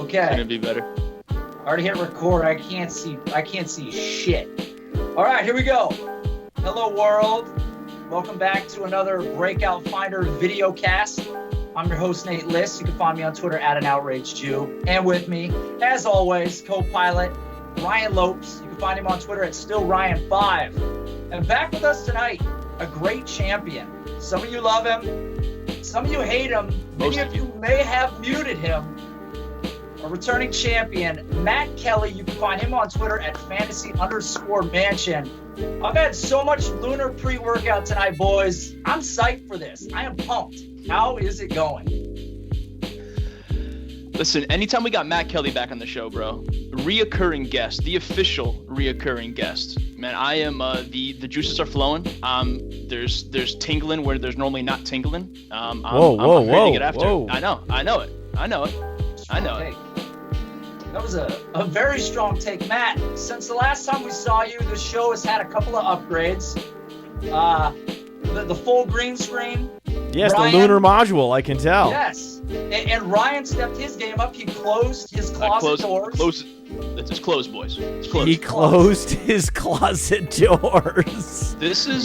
Okay. Couldn't be better. Already hit record. I can't see shit. All right, here we go. Hello, world. Welcome back to another Breakout Finder video cast. I'm your host, Nate Liss. You can find me on Twitter at @AnOutrageJew. And with me, as always, co-pilot Ryan Lopes. You can find him on Twitter at StillRyan5. And back with us tonight, a great champion. Some of you love him. Some of you hate him. Many of you may have muted him. A returning champion, Matt Kelley. You can find him on Twitter at fantasy_mansion. I've had so much lunar pre-workout tonight, boys. I'm psyched for this. I am pumped. How is it going? Listen, anytime we got Matt Kelley back on the show, bro, reoccurring guest, the official reoccurring guest. Man, I am the juices are flowing. There's tingling where there's normally not tingling. I'm ready to get after it. I know it. That was a very strong take. Matt, since the last time we saw you, the show has had a couple of upgrades. The full green screen. Yes, Ryan, the lunar module, I can tell. Yes. And Ryan stepped his game up. He closed his closet doors. It's closed, boys. It's closed. He closed his closet doors.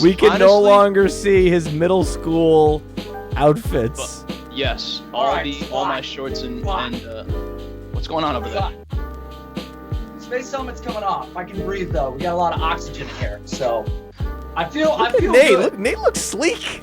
We can honestly, no longer see his middle school outfits. Yes, all my shorts and what's going on over there? Space helmet's coming off. I can breathe though. We got a lot of oxygen in here, so I feel Nate. good. Look, Nate looks sleek.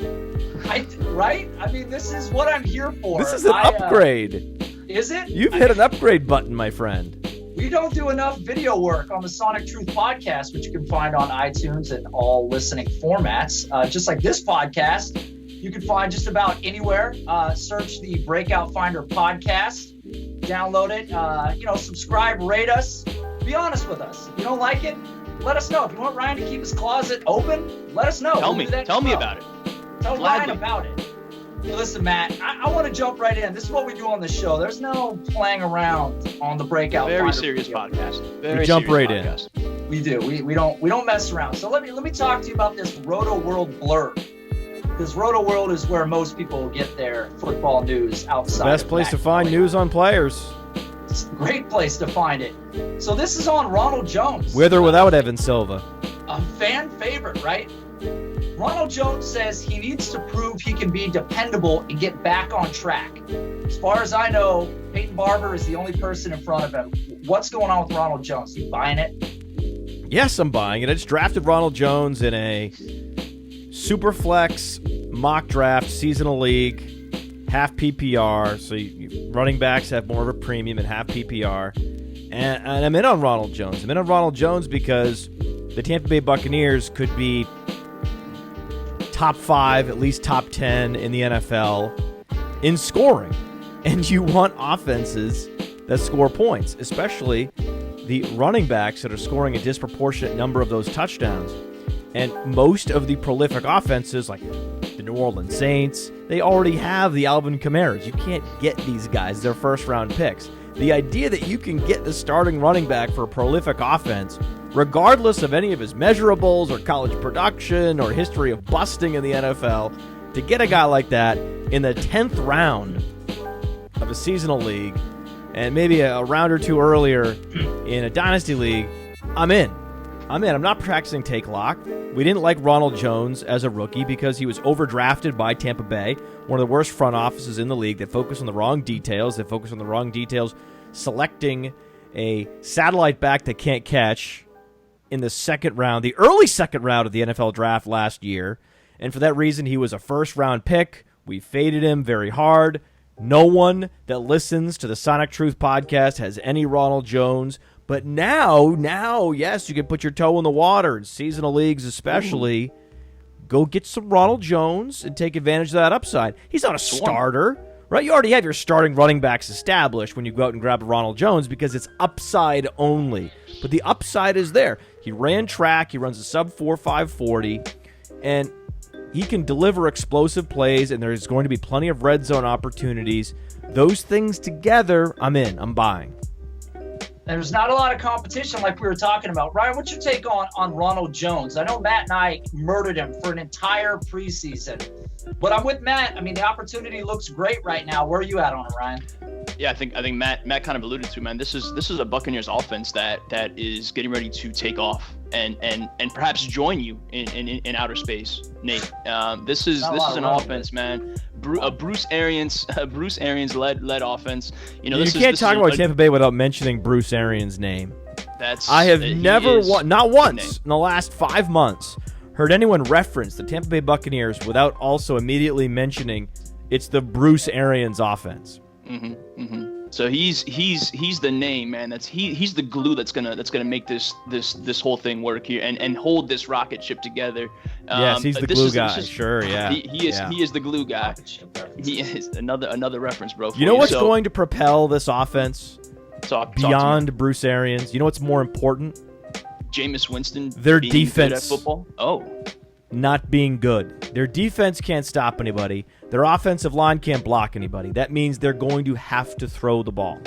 Right? I mean, this is what I'm here for. This is an upgrade. Is it? You've hit an upgrade button, my friend. We don't do enough video work on the Sonic Truth podcast, which you can find on iTunes and all listening formats. Just like this podcast, you can find just about anywhere. Search the Breakout Finder podcast. Download it. Subscribe, rate us. Be honest with us. If you don't like it, let us know. If you want Ryan to keep his closet open, let us know. Tell me about it. Tell Ryan about it. Listen, Matt, I want to jump right in. This is what we do on the show. There's no playing around on the Breakout Finder. Very serious podcast. We jump right in. We do. We don't mess around. So let me talk to you about this Rotoworld blurb. Because Rotoworld is where most people get their football news outside. The best place to find news on players. It's a great place to find it. So this is on Ronald Jones. With or without Evan Silva. A fan favorite, right? Ronald Jones says he needs to prove he can be dependable and get back on track. As far as I know, Peyton Barber is the only person in front of him. What's going on with Ronald Jones? You buying it? Yes, I'm buying it. I just drafted Ronald Jones in a Superflex mock draft seasonal league, half PPR. So running backs have more of a premium in half PPR. And I'm in on Ronald Jones. I'm in on Ronald Jones because the Tampa Bay Buccaneers could be top 5, at least top 10 in the NFL in scoring. And you want offenses that score points, especially the running backs that are scoring a disproportionate number of those touchdowns. And most of the prolific offenses, like the New Orleans Saints, they already have the Alvin Kamaras. You can't get these guys. They're first-round picks. The idea that you can get the starting running back for a prolific offense, regardless of any of his measurables or college production or history of busting in the NFL, to get a guy like that in the 10th round of a seasonal league and maybe a round or two earlier in a dynasty league, I'm in. I'm not practicing take lock. We didn't like Ronald Jones as a rookie because he was overdrafted by Tampa Bay, one of the worst front offices in the league that focus on the wrong details. They focus on the wrong details, selecting a satellite back that can't catch in the second round, the early second round of the NFL draft last year. And for that reason, he was a first-round pick. We faded him very hard. No one that listens to the Sonic Truth podcast has any Ronald Jones. But now, yes, you can put your toe in the water in seasonal leagues especially. Ooh. Go get some Ronald Jones and take advantage of that upside. He's not a starter, right? You already have your starting running backs established when you go out and grab a Ronald Jones because it's upside only. But the upside is there. He ran track. He runs a sub-4 540. And he can deliver explosive plays, and there's going to be plenty of red zone opportunities. Those things together, I'm in. I'm buying. There's not a lot of competition like we were talking about. Ryan, what's your take on Ronald Jones? I know Matt and I murdered him for an entire preseason, but I'm with Matt. I mean, the opportunity looks great right now. Where are you at on it, Ryan? Yeah, I think Matt kind of alluded to, man. This is a Buccaneers offense that is getting ready to take off and perhaps join you in outer space, Nate. This is an offense, man. Bruce Arians led offense. You know, you can't talk about Tampa Bay without mentioning Bruce Arians' name. I have never, not once in the last 5 months, heard anyone reference the Tampa Bay Buccaneers without also immediately mentioning it's the Bruce Arians offense. So he's the name, man. He's the glue that's gonna make this whole thing work here and hold this rocket ship together. Yes, he's the glue guy. Sure, yeah. He is the glue guy. He is another reference, bro. You know what's going to propel this offense beyond to Bruce Arians? You know what's more important? Jameis Winston. Their being defense. Good at football. Oh. Not being good. Their defense can't stop anybody. Their offensive line can't block anybody. That means they're going to have to throw the ball.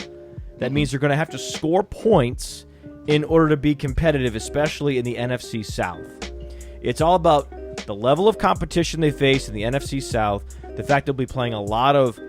That means they're going to have to score points in order to be competitive, especially in the NFC South. It's all about the level of competition they face in the NFC South, the fact they'll be playing a lot of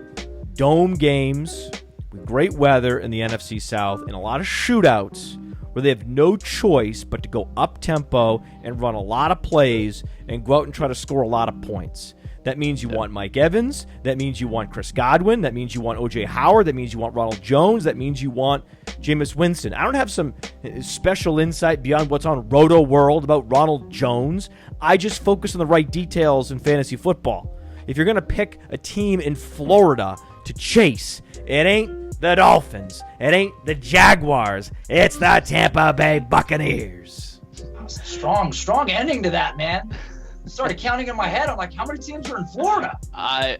dome games with great weather in the NFC South, and a lot of shootouts where they have no choice but to go up-tempo and run a lot of plays and go out and try to score a lot of points. That means you want Mike Evans. That means you want Chris Godwin. That means you want O.J. Howard. That means you want Ronald Jones. That means you want Jameis Winston. I don't have some special insight beyond what's on Rotoworld about Ronald Jones. I just focus on the right details in fantasy football. If you're going to pick a team in Florida to chase, it ain't the Dolphins. It ain't the Jaguars. It's the Tampa Bay Buccaneers. Strong ending to that, man. I started counting in my head. I'm like, how many teams are in Florida? I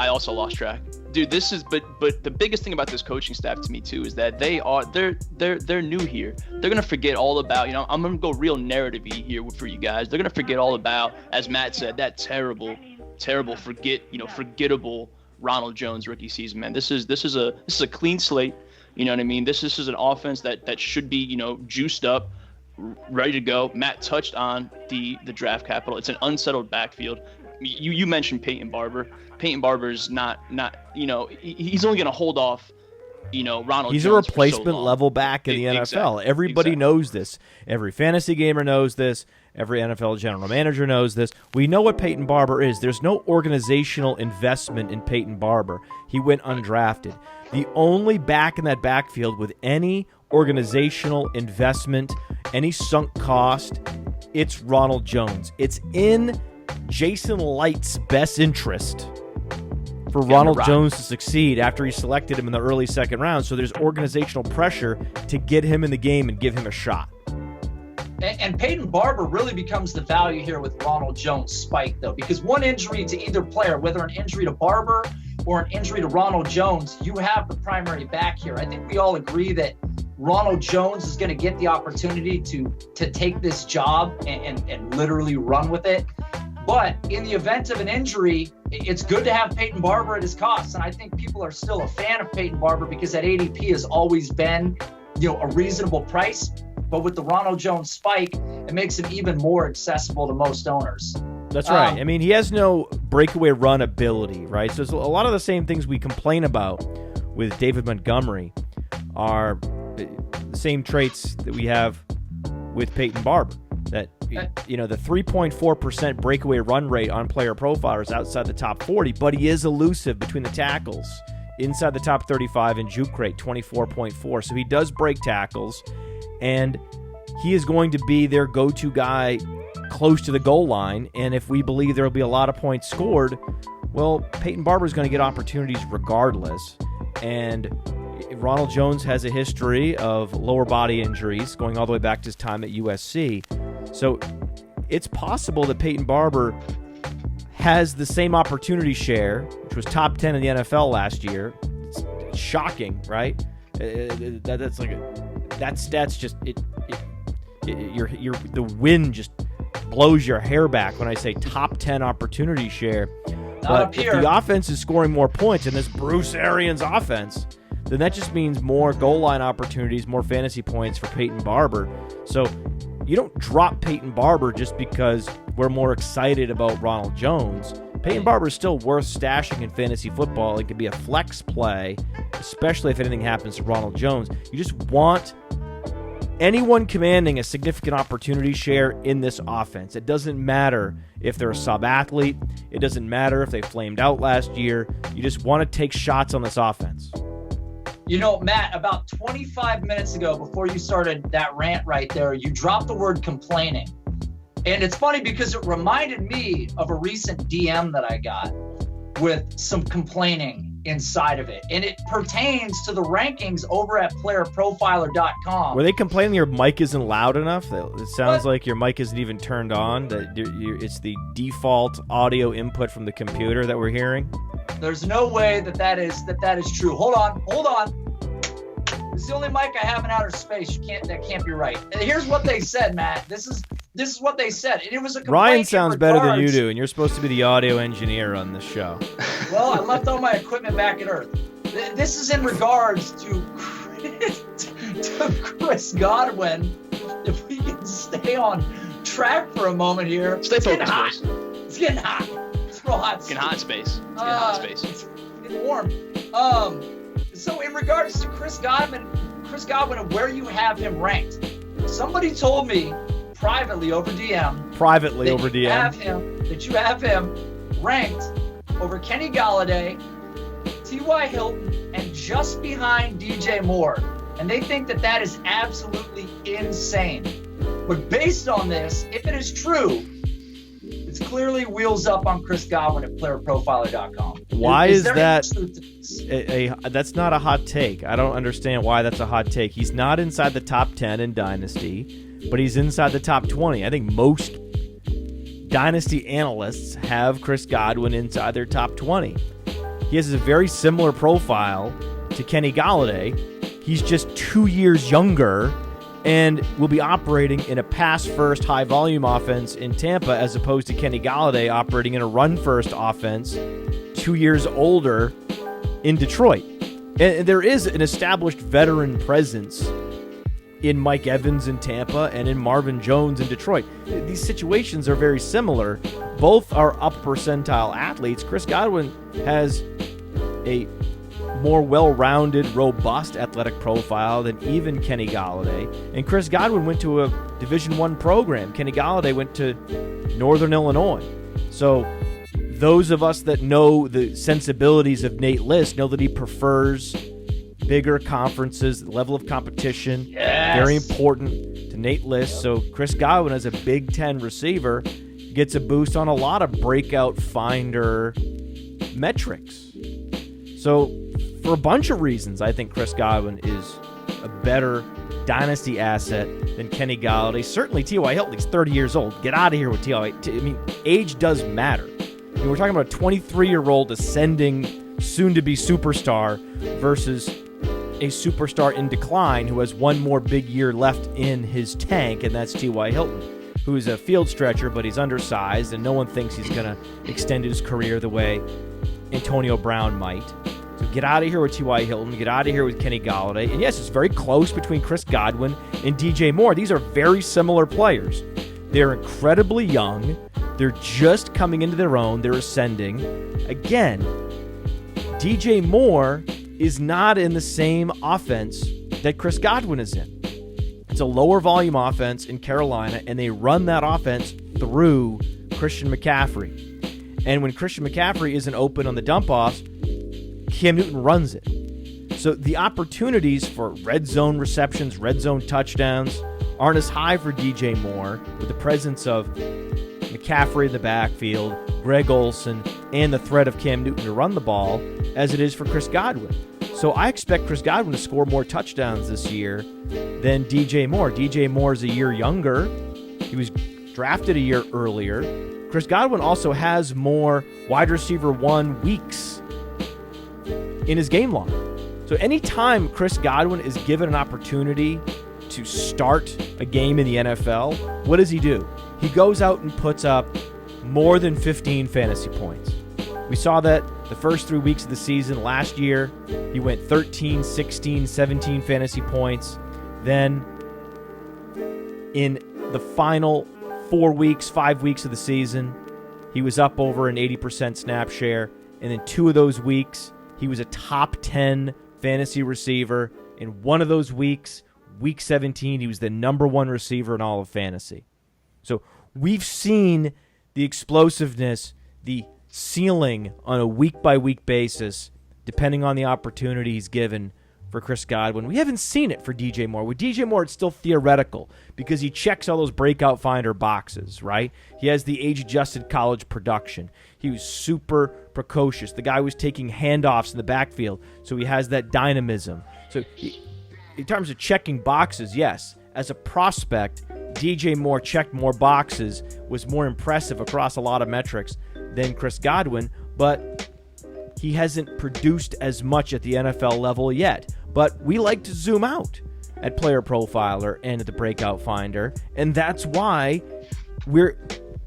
also lost track, dude. This is but the biggest thing about this coaching staff to me too is that they're new here. They're gonna forget all about, I'm gonna go real narrative-y here for you guys. They're gonna forget all about, as Matt said, that terrible forgettable Ronald Jones rookie season, man. This is a clean slate. You know what I mean? This is an offense that should be, juiced up, ready to go. Matt touched on the draft capital. It's an unsettled backfield. You mentioned Peyton Barber. Peyton Barber's not he's only going to hold off Ronald He's Jones a replacement level back in the NFL. Exactly. Everybody knows this. Every fantasy gamer knows this. Every NFL general manager knows this. We know what Peyton Barber is. There's no organizational investment in Peyton Barber. He went undrafted. The only back in that backfield with any organizational investment, any sunk cost, it's Ronald Jones. It's in Jason Light's best interest for Ronald Jones to succeed after he selected him in the early second round. So there's organizational pressure to get him in the game and give him a shot. And Peyton Barber really becomes the value here with Ronald Jones' spike, though, because one injury to either player, whether an injury to Barber or an injury to Ronald Jones, you have the primary back here. I think we all agree that Ronald Jones is going to get the opportunity to take this job and literally run with it. But in the event of an injury, it's good to have Peyton Barber at his cost. And I think people are still a fan of Peyton Barber because that ADP has always been, a reasonable price. But with the Ronald Jones spike, it makes him even more accessible to most owners. That's right. I mean, he has no breakaway run ability, right? So a lot of the same things we complain about with David Montgomery are the same traits that we have with Peyton Barber. That, the 3.4% breakaway run rate on player profiler is outside the top 40, but he is elusive between the tackles. Inside the top 35 in juke rate, 24.4. So he does break tackles, and he is going to be their go-to guy close to the goal line. And if we believe there will be a lot of points scored, well, Peyton Barber is going to get opportunities regardless. And Ronald Jones has a history of lower body injuries going all the way back to his time at USC. So it's possible that Peyton Barber has the same opportunity share, which was top 10 in the NFL last year. It's shocking, right? That stat's just the wind just blows your hair back when I say top 10 opportunity share. But if the offense is scoring more points in this Bruce Arians offense, then that just means more goal line opportunities, more fantasy points for Peyton Barber. So you don't drop Peyton Barber just because we're more excited about Ronald Jones. Peyton Barber is still worth stashing in fantasy football. It could be a flex play, especially if anything happens to Ronald Jones. You just want anyone commanding a significant opportunity share in this offense. It doesn't matter if they're a sub-athlete. It doesn't matter if they flamed out last year. You just want to take shots on this offense. You know, Matt, about 25 minutes ago, before you started that rant right there, you dropped the word complaining. And it's funny because it reminded me of a recent DM that I got with some complaining inside of it. And it pertains to the rankings over at playerprofiler.com. Were they complaining your mic isn't loud enough? It sounds like your mic isn't even turned on. That it's the default audio input from the computer that we're hearing. There's no way that is true. Hold on. It's the only mic I have in outer space. That can't be right. And here's what they said, Matt. This is what they said. And it was a complaint. Ryan sounds better than you do, and you're supposed to be the audio engineer on this show. Well, I left all my equipment back at Earth. This is in regards to Chris Godwin. If we can stay on track for a moment here. Stay focused, boys. It's getting hot. It's real hot. It's getting hot in space. It's getting warm. So in regards to Chris Godwin and where you have him ranked, somebody told me privately over DM. That you have him ranked over Kenny Golladay, T.Y. Hilton, and just behind DJ Moore. And they think that is absolutely insane. But based on this, if it is true, it's clearly wheels up on Chris Godwin at playerprofiler.com. Why is that? That's not a hot take. I don't understand why that's a hot take. He's not inside the top 10 in Dynasty, but he's inside the top 20. I think most Dynasty analysts have Chris Godwin inside their top 20. He has a very similar profile to Kenny Golladay. He's just 2 years younger and will be operating in a pass-first, high-volume offense in Tampa as opposed to Kenny Golladay operating in a run-first offense 2 years older in Detroit. And there is an established veteran presence in Mike Evans in Tampa and in Marvin Jones in Detroit. These situations are very similar. Both are upper percentile athletes. Chris Godwin has a more well-rounded, robust athletic profile than even Kenny Golladay. And Chris Godwin went to a Division I program. Kenny Golladay went to Northern Illinois. So those of us that know the sensibilities of Nate Liss know that he prefers bigger conferences, level of competition. Yes. Very important to Nate Liss. So Chris Godwin, as a Big Ten receiver, gets a boost on a lot of Breakout Finder metrics. So for a bunch of reasons, I think Chris Godwin is a better dynasty asset than Kenny Golladay. Certainly T.Y. Hilton, he's 30 years old. Get out of here with T.Y. I mean, age does matter. I mean, we're talking about a 23-year-old ascending, soon-to-be superstar versus a superstar in decline who has one more big year left in his tank, and that's T.Y. Hilton, who is a field stretcher, but he's undersized, and no one thinks he's going to extend his career the way Antonio Brown might. So get out of here with T.Y. Hilton. Get out of here with Kenny Golladay. And yes, it's very close between Chris Godwin and DJ Moore. These are very similar players. They're incredibly young. They're just coming into their own. They're ascending. Again, DJ Moore is not in the same offense that Chris Godwin is in. It's a lower volume offense in Carolina, and they run that offense through Christian McCaffrey. And when Christian McCaffrey isn't open on the dump-offs, Cam Newton runs it. So the opportunities for red zone receptions, red zone touchdowns aren't as high for DJ Moore with the presence of McCaffrey in the backfield, Greg Olsen, and the threat of Cam Newton to run the ball as it is for Chris Godwin. So I expect Chris Godwin to score more touchdowns this year than DJ Moore. DJ Moore is a year younger. He was drafted a year earlier. Chris Godwin also has more wide receiver 1 weeks in his game log. So anytime Chris Godwin is given an opportunity to start a game in the NFL, what does he do? He goes out and puts up more than 15 fantasy points. We saw that the first 3 weeks of the season. Last year, he went 13, 16, 17 fantasy points. Then in the final 4 weeks, 5 weeks of the season, he was up over an 80% snap share. And in 2 of those weeks, he was a top 10 fantasy receiver. In one of those weeks, week 17, he was the number 1 receiver in all of fantasy. So we've seen the explosiveness, the ceiling on a week-by-week basis, depending on the opportunity he's given for Chris Godwin. We haven't seen it for DJ Moore. With DJ Moore, it's still theoretical because he checks all those Breakout Finder boxes, right? He has the age-adjusted college production. He was super precocious. The guy was taking handoffs in the backfield, so he has that dynamism. So in terms of checking boxes, yes. As a prospect, DJ Moore checked more boxes, was more impressive across a lot of metrics than Chris Godwin, but he hasn't produced as much at the NFL level yet. But we like to zoom out at Player Profiler and at the Breakout Finder, and that's why we're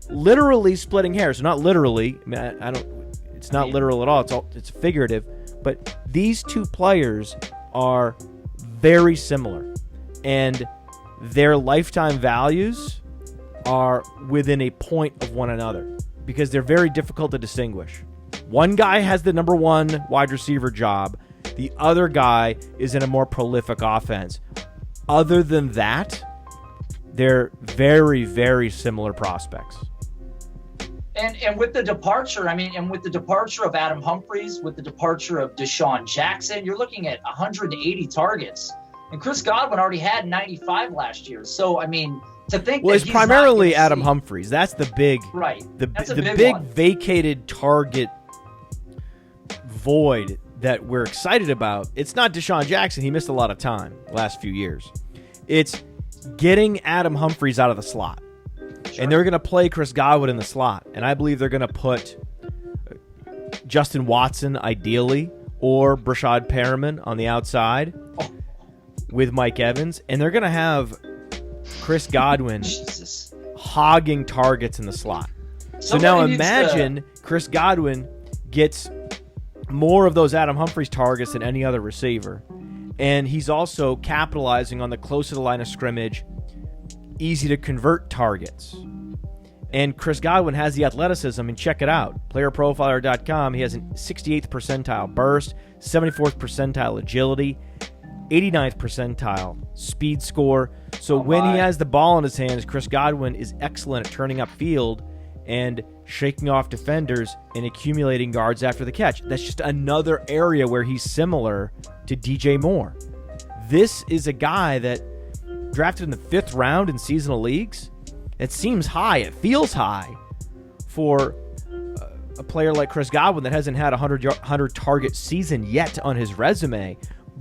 literally splitting hairs. Not literally. I don't. It's not literal at all. It's figurative. But these two players are very similar, and their lifetime values are within a point of one another because they're very difficult to distinguish. One guy has the number 1 wide receiver job. The other guy is in a more prolific offense. Other than that, they're very, very similar prospects. And with the departure, with the departure of Adam Humphries, with the departure of Deshaun Jackson, you're looking at 180 targets. And Chris Godwin already had 95 last year. So, to think it's primarily Adam Humphries. That's the big, right? The big vacated target void that we're excited about. It's not Deshaun Jackson. He missed a lot of time last few years. It's getting Adam Humphries out of the slot. Sure. And they're going to play Chris Godwin in the slot. And I believe they're going to put Justin Watson, ideally, or Brashad Perriman on the outside with Mike Evans. And they're going to have Chris Godwin hogging targets in the slot. So now imagine Chris Godwin gets more of those Adam Humphries targets than any other receiver. And he's also capitalizing on the close to the line of scrimmage, easy to convert targets. And Chris Godwin has the athleticism, and check it out. PlayerProfiler.com, he has an 68th percentile burst, 74th percentile agility, 89th percentile speed score. So when he has the ball in his hands, Chris Godwin is excellent at turning up field and shaking off defenders and accumulating yards after the catch. That's just another area where he's similar to DJ Moore. This is a guy that drafted in the 5th round in seasonal leagues. It seems high. It feels high for a player like Chris Godwin that hasn't had a 100 target season yet on his resume.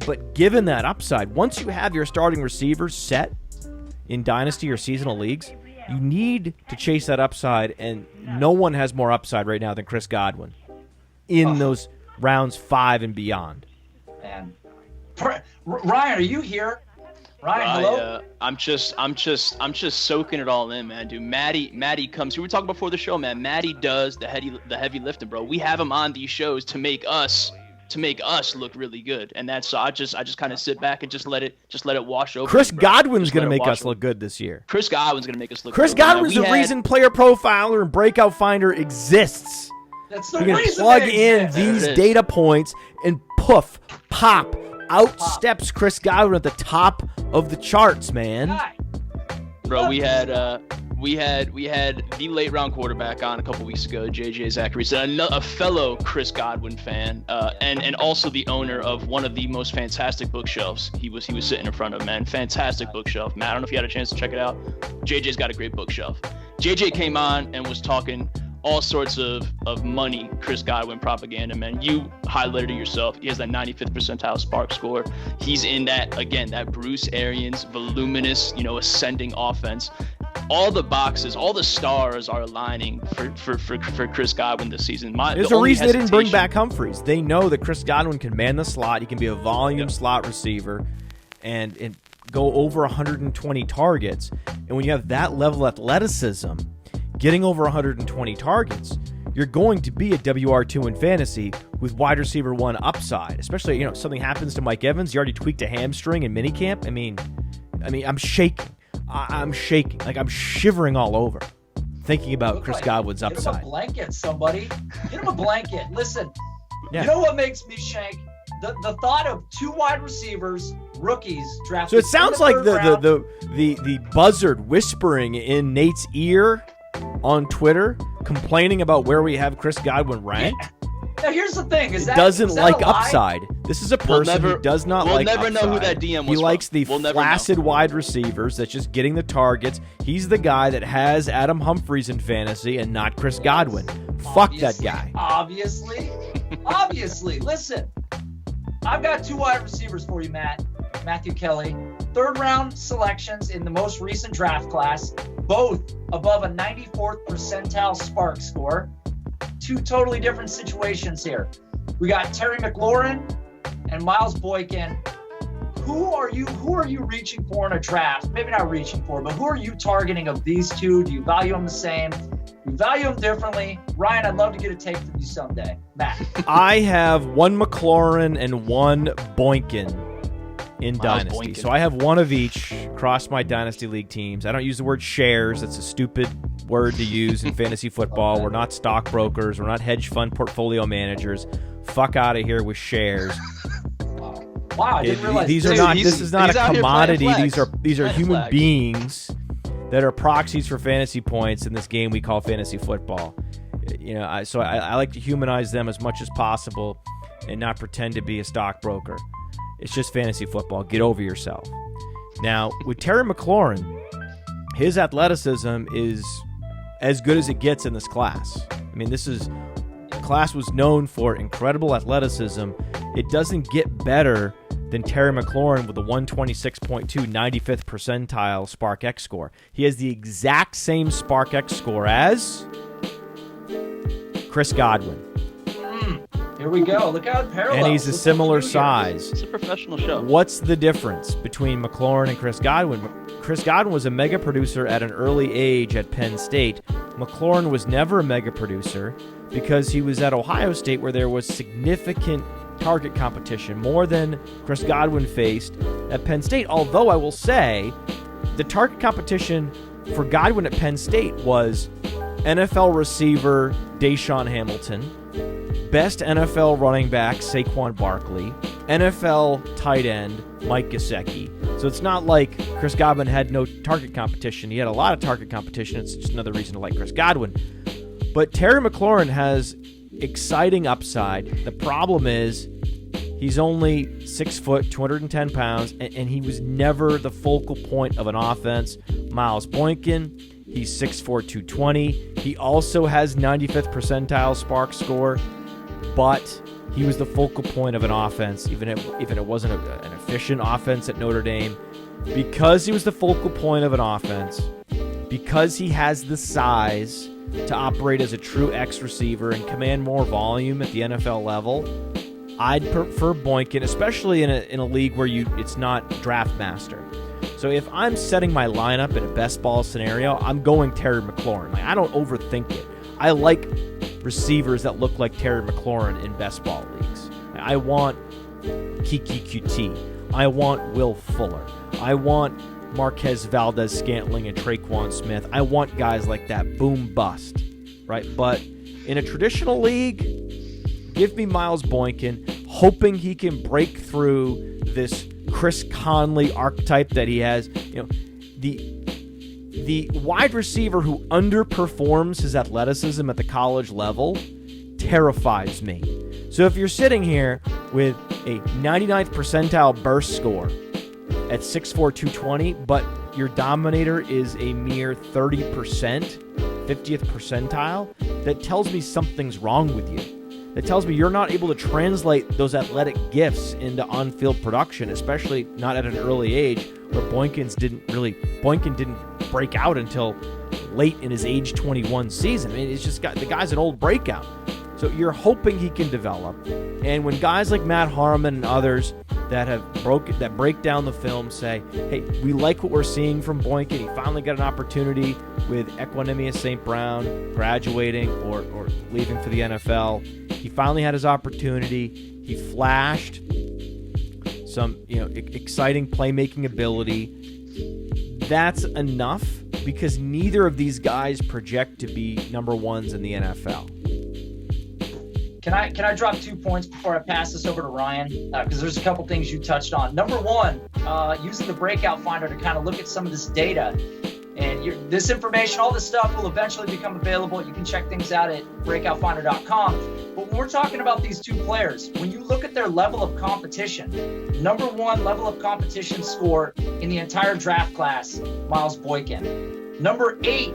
But given that upside, once you have your starting receivers set in dynasty or seasonal leagues, you need to chase that upside, and no one has more upside right now than Chris Godwin in those rounds 5 and beyond. Man, Ryan, are you here? Ryan, hello. I'm just soaking it all in, man. Dude, Matty comes here. We were talking before the show, man. Matty does the heavy lifting, bro. We have him on these shows to make us look really good, and that's so I just kind of sit back and just let it wash over. Chris Godwin's gonna make us look good this year. Chris Godwin's gonna make us look. Chris Godwin's the reason Player Profiler and Breakout Finder exists. That's the reason. You can reason plug in these data points and poof, pop, out steps Chris Godwin at the top of the charts, man. Bro, we had the late round quarterback on a couple weeks ago, JJ Zachariason, a fellow Chris Godwin fan, and also the owner of one of the most fantastic bookshelves. He was sitting in front of, man. Fantastic bookshelf, Matt. I don't know if you had a chance to check it out. JJ's got a great bookshelf. JJ came on and was talking all sorts of money Chris Godwin propaganda, man. You highlighted it yourself. He has that 95th percentile spark score. He's in that Bruce Arians voluminous, ascending offense. All the boxes, all the stars are aligning for Chris Godwin this season. There's a reason they didn't bring back Humphries. They know that Chris Godwin can man the slot. He can be a volume slot receiver and go over 120 targets. And when you have that level of athleticism, getting over 120 targets, you're going to be a WR2 in fantasy with wide receiver 1 upside. Especially, something happens to Mike Evans. You already tweaked a hamstring in minicamp. I mean, I'm shaking. I'm shaking. Like, I'm shivering all over thinking about Chris Godwin's upside. Get him a blanket, somebody. Get him a blanket. Listen, yeah. You know what makes me shake? The thought of 2 wide receivers, rookies, drafted. So it sounds like the buzzard whispering in Nate's ear on Twitter, complaining about where we have Chris Godwin ranked. Now here's the thing: doesn't like upside. This is a person who does not like upside. We'll never know who that DM was. He likes the flaccid wide receivers that's just getting the targets. He's the guy that has Adam Humphries in fantasy and not Chris Godwin. Fuck that guy. Obviously. Listen, I've got 2 wide receivers for you, Matt. Matthew Kelley, 3rd round selections in the most recent draft class, both above a 94th percentile spark score. 2 totally different situations here. We got Terry McLaurin and Miles Boykin. Who are you reaching for in a draft? Maybe not reaching for, but who are you targeting of these 2? Do you value them the same? You value them differently? Ryan, I'd love to get a take from you someday. Matt. I have 1 McLaurin and 1 Boykin in Dynasty. Boykin. So I have 1 of each across my Dynasty League teams. I don't use the word shares. That's a stupid word to use in fantasy football. Okay. We're not stockbrokers. We're not hedge fund portfolio managers. Fuck out of here with shares. Wow, I didn't realize these are not. This is not a commodity. These are human beings that are proxies for fantasy points in this game we call fantasy football. So I like to humanize them as much as possible and not pretend to be a stockbroker. It's just fantasy football. Get over yourself. Now, with Terry McLaurin, his athleticism is as good as it gets in this class. I mean, the class was known for incredible athleticism. It doesn't get better than Terry McLaurin with a 126.2 95th percentile Spark X score. He has the exact same Spark X score as Chris Godwin. Here we go. Look how it parallels. And he's a similar size. It's a professional show. What's the difference between McLaurin and Chris Godwin? Chris Godwin was a mega producer at an early age at Penn State. McLaurin was never a mega producer because he was at Ohio State where there was significant target competition, more than Chris Godwin faced at Penn State. Although I will say the target competition for Godwin at Penn State was NFL receiver Deshaun Hamilton, best NFL running back Saquon Barkley, NFL tight end Mike Gesicki. So it's not like Chris Godwin had no target competition. He had a lot of target competition. It's just another reason to like Chris Godwin. But Terry McLaurin has exciting upside. The problem is he's only 6 foot, 210 pounds, and he was never the focal point of an offense. Miles Boykin, he's 6'4", 220. He also has 95th percentile spark score, but he was the focal point of an offense, even if it wasn't an efficient offense at Notre Dame. Because he was the focal point of an offense, because he has the size to operate as a true X receiver and command more volume at the NFL level, I'd prefer Boykin, especially in a league where it's not draft master. So if I'm setting my lineup in a best ball scenario, I'm going Terry McLaurin. I don't overthink it. I like receivers that look like Terry McLaurin in best ball leagues. I want Kiki QT. I want Will Fuller. I want Marquez Valdez-Scantling and Traquan Smith. I want guys like that, boom bust, right? But in a traditional league, give me Miles Boykin, hoping he can break through this Chris Conley archetype that he has. The wide receiver who underperforms his athleticism at the college level terrifies me. So if you're sitting here with a 99th percentile burst score at 6'4", 220, but your dominator is a mere 30%, 50th percentile, that tells me something's wrong with you. That tells me you're not able to translate those athletic gifts into on-field production, especially not at an early age where Boykin didn't break out until late in his age 21 season. I mean, the guy's an old breakout. So you're hoping he can develop. And when guys like Matt Harmon and others that break down the film, say, hey, we like what we're seeing from Boykin. He finally got an opportunity with Equanimous St. Brown graduating or leaving for the NFL. He finally had his opportunity. He flashed some exciting playmaking ability. That's enough because neither of these guys project to be number ones in the NFL. Can I drop 2 points before I pass this over to Ryan? Because there's a couple things you touched on. Number one, using the Breakout Finder to kind of look at some of this data. And this information, all this stuff will eventually become available. You can check things out at breakoutfinder.com. But when we're talking about these two players, when you look at their level of competition, number one level of competition score in the entire draft class, Miles Boykin. Number 8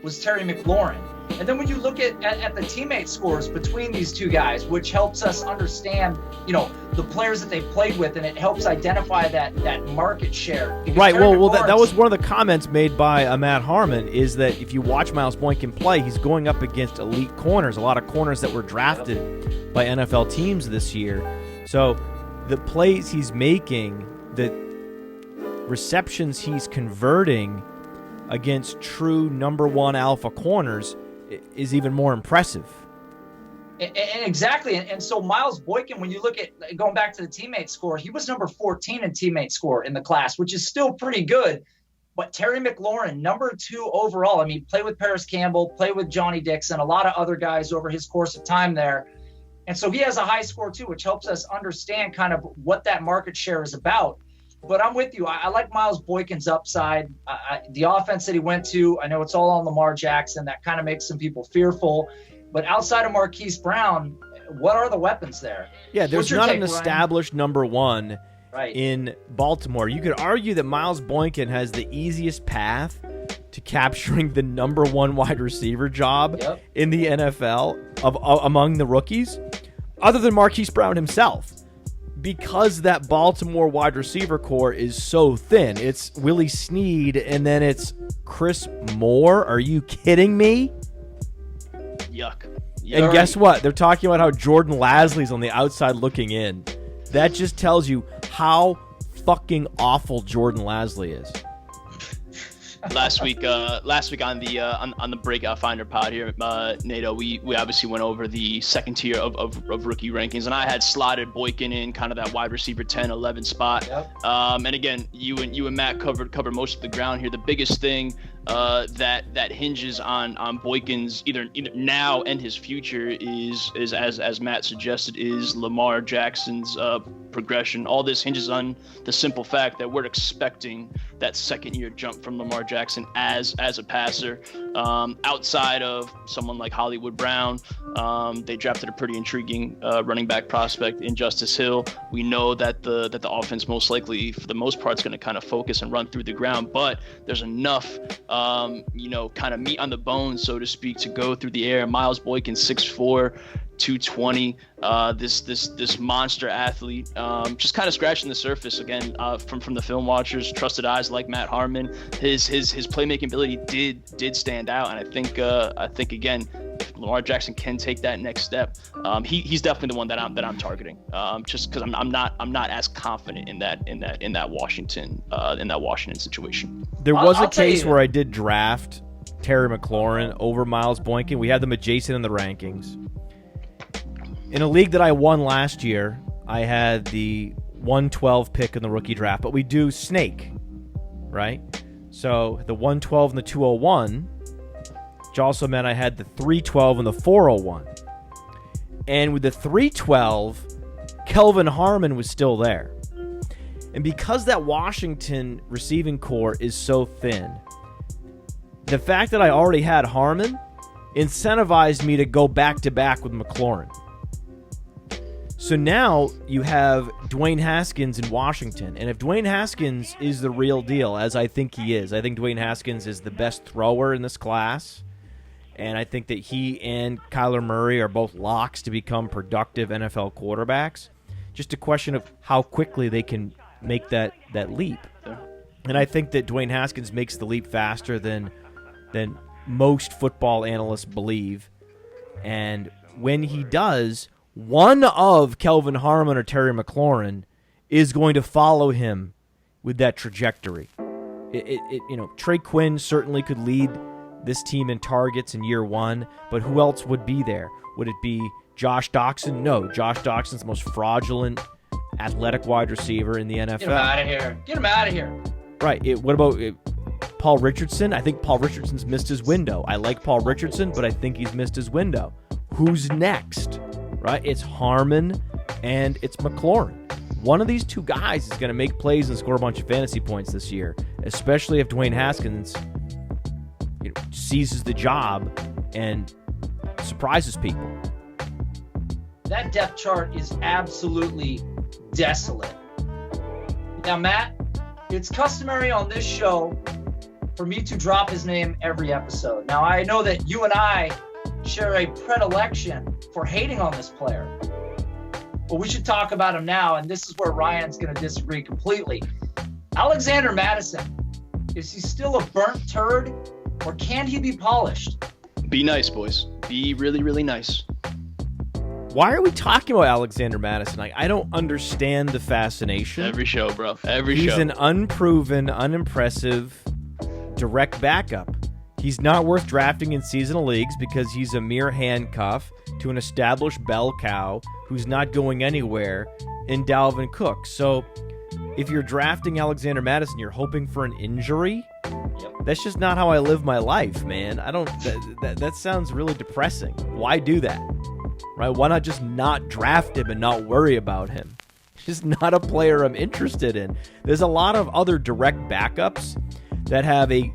was Terry McLaurin. And then when you look at the teammate scores between these two guys, which helps us understand, the players that they played with, and it helps identify that market share. Because right. Well, that was one of the comments made by Matt Harmon, is that if you watch Miles Boykin play, he's going up against elite corners, a lot of corners that were drafted by NFL teams this year. So the plays he's making, the receptions he's converting against true number one alpha corners is even more impressive. And exactly. And so Miles Boykin, when you look at going back to the teammate score, he was number 14 in teammate score in the class, which is still pretty good. But Terry McLaurin, number 2 overall. I mean, play with Paris Campbell, play with Johnny Dixon, a lot of other guys over his course of time there. And so he has a high score too, which helps us understand kind of what that market share is about. But I'm with you. I like Miles Boykin's upside. The offense that he went to, I know it's all on Lamar Jackson. That kind of makes some people fearful. But outside of Marquise Brown, what are the weapons there? Yeah, there's not an established number one in Baltimore. You could argue that Miles Boykin has the easiest path to capturing the number one wide receiver job in the NFL among the rookies, other than Marquise Brown himself. Because that Baltimore wide receiver core is so thin. It's Willie Snead, and then it's Chris Moore. Are you kidding me? Yuck. And guess what? They're talking about how Jordan Lasley's on the outside looking in. That just tells you how fucking awful Jordan Lasley is. Last week on the Breakout Finder pod here, NATO, we obviously went over the second tier of rookie rankings, and I had slotted Boykin in kind of that wide receiver 10, 11 spot. Yep. And again, you and Matt covered most of the ground here. The biggest thing that hinges on Boykin's either now and his future is as Matt suggested, is Lamar Jackson's progression. All this hinges on the simple fact that we're expecting that second year jump from Lamar Jackson as a passer. Outside of someone like Hollywood Brown, they drafted a pretty intriguing running back prospect in Justice Hill. We know that the offense most likely, for the most part, is going to kind of focus and run through the ground, but there's enough kind of meat on the bone, so to speak, to go through the air. Miles Boykin, 6'4", 220, this monster athlete, just kind of scratching the surface again from the film watchers, trusted eyes like Matt Harmon. His playmaking ability did stand out, and I think again, if Lamar Jackson can take that next step, he's definitely the one that I'm targeting. Just because I'm not as confident in that Washington situation. There was a case where I did draft Terry McLaurin over Miles Boykin. We had them adjacent in the rankings. In a league that I won last year, I had the 112 pick in the rookie draft, but we do snake, right? So the 112 and the 201, which also meant I had the 312 and the 401. And with the 312, Kelvin Harmon was still there. And because that Washington receiving core is so thin, the fact that I already had Harmon incentivized me to go back-to-back with McLaurin. So now you have Dwayne Haskins in Washington. And if Dwayne Haskins is the real deal, as I think he is, I think Dwayne Haskins is the best thrower in this class. And I think that he and Kyler Murray are both locks to become productive NFL quarterbacks. Just a question of how quickly they can make that leap. And I think that Dwayne Haskins makes the leap faster than most football analysts believe. And when he does, one of Kelvin Harmon or Terry McLaurin is going to follow him with that trajectory. Trey Quinn certainly could lead this team in targets in year one, but who else would be there? Would it be Josh Doxson? No, Josh Doxson's the most fraudulent athletic wide receiver in the NFL. Get him out of here. Get him out of here. Right. What about Paul Richardson? I think Paul Richardson's missed his window. I like Paul Richardson, but I think he's missed his window. Who's next? Right? It's Harmon and it's McLaurin. One of these two guys is going to make plays and score a bunch of fantasy points this year, especially if Dwayne Haskins seizes the job and surprises people. That depth chart is absolutely desolate. Now, Matt, it's customary on this show for me to drop his name every episode. Now, I know that you and I share a predilection for hating on this player, but we should talk about him now, and this is where Ryan's going to disagree completely. Alexander Mattison, is he still a burnt turd, or can he be polished? Be nice, boys. Be really, really nice. Why are we talking about Alexander Mattison? I don't understand the fascination. Every show, bro. Every show. He's an unproven, unimpressive, direct backup. He's not worth drafting in seasonal leagues because he's a mere handcuff to an established bell cow who's not going anywhere in Dalvin Cook. So if you're drafting Alexander Mattison, you're hoping for an injury? Yep. That's just not how I live my life, man. I don't. That sounds really depressing. Why do that? Right? Why not just not draft him and not worry about him? He's just not a player I'm interested in. There's a lot of other direct backups that have a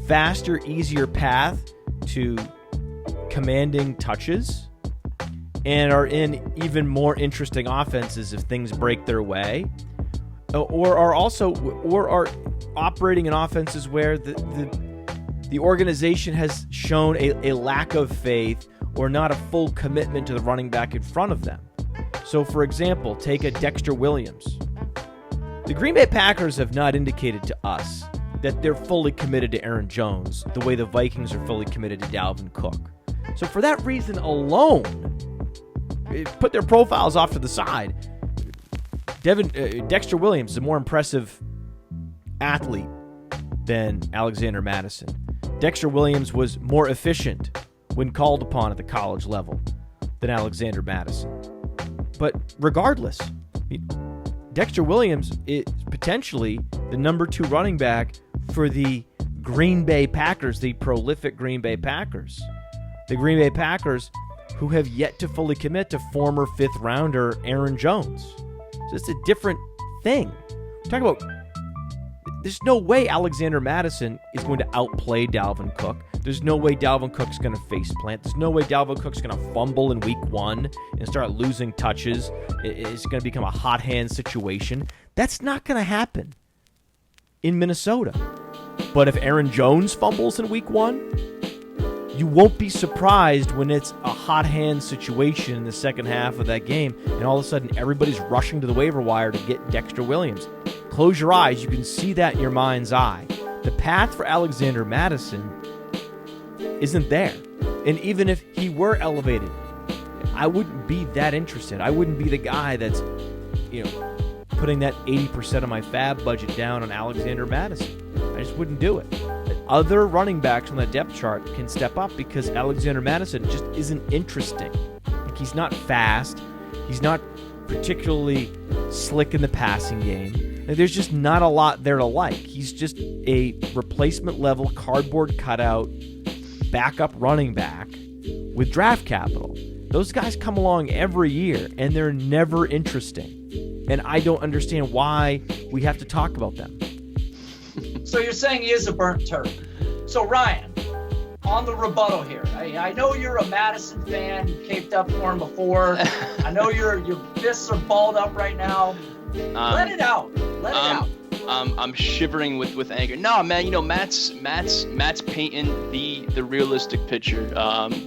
faster, easier path to commanding touches and are in even more interesting offenses if things break their way, or are operating in offenses where the organization has shown a lack of faith or not a full commitment to the running back in front of them. So, for example, take a Dexter Williams. The Green Bay Packers have not indicated to us that they're fully committed to Aaron Jones the way the Vikings are fully committed to Dalvin Cook. So for that reason alone, put their profiles off to the side. Dexter Williams is a more impressive athlete than Alexander Mattison. Dexter Williams was more efficient when called upon at the college level than Alexander Mattison. But regardless, Dexter Williams is potentially the number 2 running back for the Green Bay Packers, the prolific Green Bay Packers. The Green Bay Packers who have yet to fully commit to former 5th rounder Aaron Jones. So it's a different thing. Talk about, there's no way Alexander Mattison is going to outplay Dalvin Cook. There's no way Dalvin Cook's going to faceplant. There's no way Dalvin Cook's going to fumble in week 1 and start losing touches. It's going to become a hot hand situation. That's not going to happen in Minnesota. But if Aaron Jones fumbles in week 1, you won't be surprised when it's a hot hand situation in the second half of that game, and all of a sudden everybody's rushing to the waiver wire to get Dexter Williams. Close your eyes. You can see that in your mind's eye. The path for Alexander Mattison isn't there. And even if he were elevated, I wouldn't be that interested. I wouldn't be the guy that's, putting that 80% of my fab budget down on Alexander Mattison. I just wouldn't do it. Other running backs on the depth chart can step up because Alexander Mattison just isn't interesting. Like, he's not fast. He's not particularly slick in the passing game. There's just not a lot there to like. He's just a replacement level cardboard cutout backup running back with draft capital. Those guys come along every year and they're never interesting. And I don't understand why we have to talk about them. So you're saying he is a burnt turd. So Ryan, on the rebuttal here, I know you're a Madison fan. You caped up for him before. I know your fists are balled up right now. Let it out. Let it out. I'm shivering with anger. No, man, Matt's painting the realistic picture.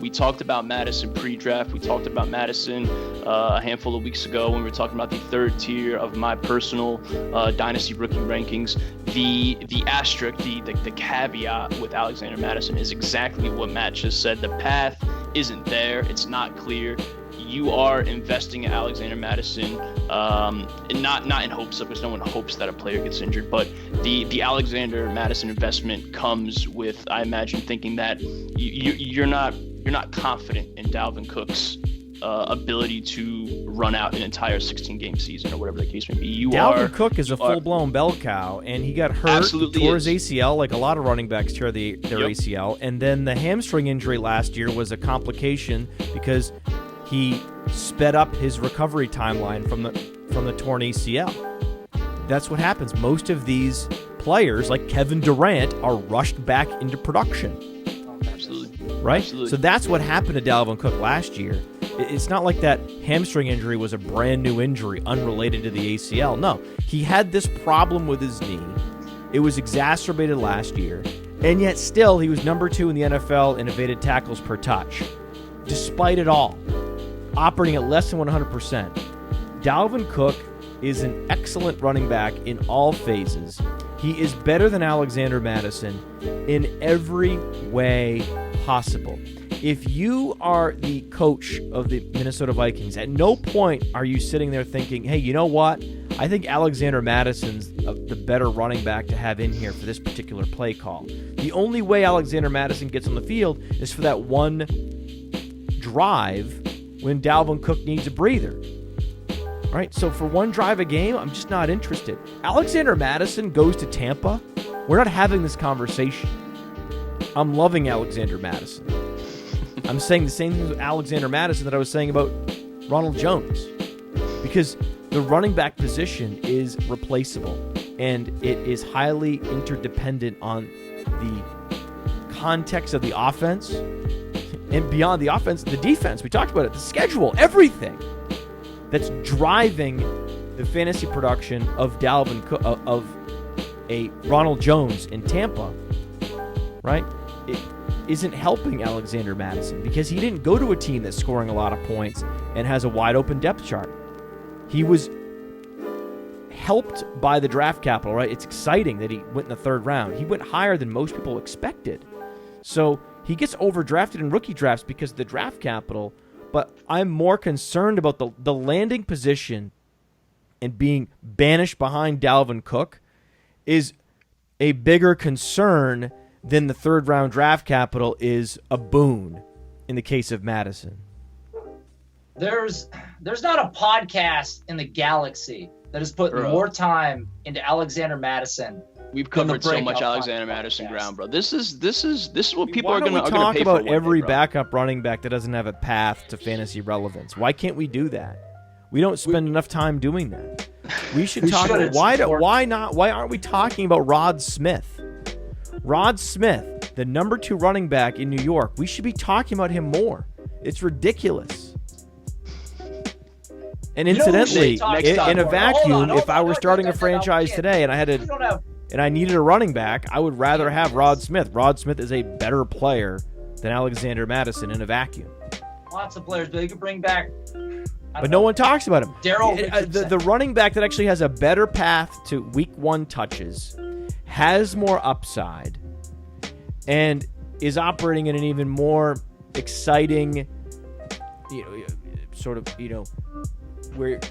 We talked about Mattison pre-draft. We talked about Mattison a handful of weeks ago when we were talking about the third tier of my personal dynasty rookie rankings. The asterisk, the caveat with Alexander Mattison is exactly what Matt just said. The path isn't there. It's not clear. you are investing in Alexander Mattison, and not in hopes of, because no one hopes that a player gets injured, but the Alexander Mattison investment comes with, I imagine, thinking that you're not confident in Dalvin Cook's ability to run out an entire 16-game season or whatever the case may be. Dalvin Cook is a full-blown bell cow, and he got hurt, tore his ACL, like a lot of running backs tear their ACL, and then the hamstring injury last year was a complication because he sped up his recovery timeline from the torn ACL. That's what happens. Most of these players, like Kevin Durant, are rushed back into production. Absolutely. Right? Absolutely. So that's what happened to Dalvin Cook last year. It's not like that hamstring injury was a brand new injury unrelated to the ACL. No, he had this problem with his knee. It was exacerbated last year, and yet still he was number 2 in the NFL in evaded tackles per touch. Despite it all, operating at less than 100%. Dalvin Cook is an excellent running back in all phases. He is better than Alexander Mattison in every way possible. If you are the coach of the Minnesota Vikings, at no point are you sitting there thinking, hey, you know what? I think Alexander Madison's the better running back to have in here for this particular play call. The only way Alexander Mattison gets on the field is for that one drive when Dalvin Cook needs a breather. All right, so for one drive a game, I'm just not interested. Alexander Mattison goes to Tampa. We're not having this conversation. I'm loving Alexander Mattison. I'm saying the same thing with Alexander Mattison that I was saying about Ronald Jones, because the running back position is replaceable, and it is highly interdependent on the context of the offense, and beyond the offense, the defense. We talked about it, the schedule, everything that's driving the fantasy production of Dalvin Cook, of a Ronald Jones in Tampa, right? It isn't helping Alexander Mattison because he didn't go to a team that's scoring a lot of points and has a wide open depth chart. He was helped by the draft capital, right? It's exciting that he went in the 3rd round. He went higher than most people expected. So he gets overdrafted in rookie drafts because of the draft capital, but I'm more concerned about the landing position and being banished behind Dalvin Cook is a bigger concern than the 3rd round draft capital is a boon in the case of Mattison. There's not a podcast in the galaxy that has put more time into Alexander Mattison. We've covered so much Alexander Mattison ground, bro. This is what people are going to pay for. Why don't we talk about every backup running back that doesn't have a path to fantasy relevance? Why can't we do that? We don't spend enough time doing that. We should talk about why aren't we talking about Rod Smith? Rod Smith, the number 2 running back in New York. We should be talking about him more. It's ridiculous. And incidentally, in a vacuum, if I were starting a franchise today and I needed a running back, I would rather have Rod Smith. Rod Smith is a better player than Alexander Mattison in a vacuum. Lots of players, but they could bring back. But no one talks about him. The running back that actually has a better path to week 1 touches, has more upside, and is operating in an even more exciting, where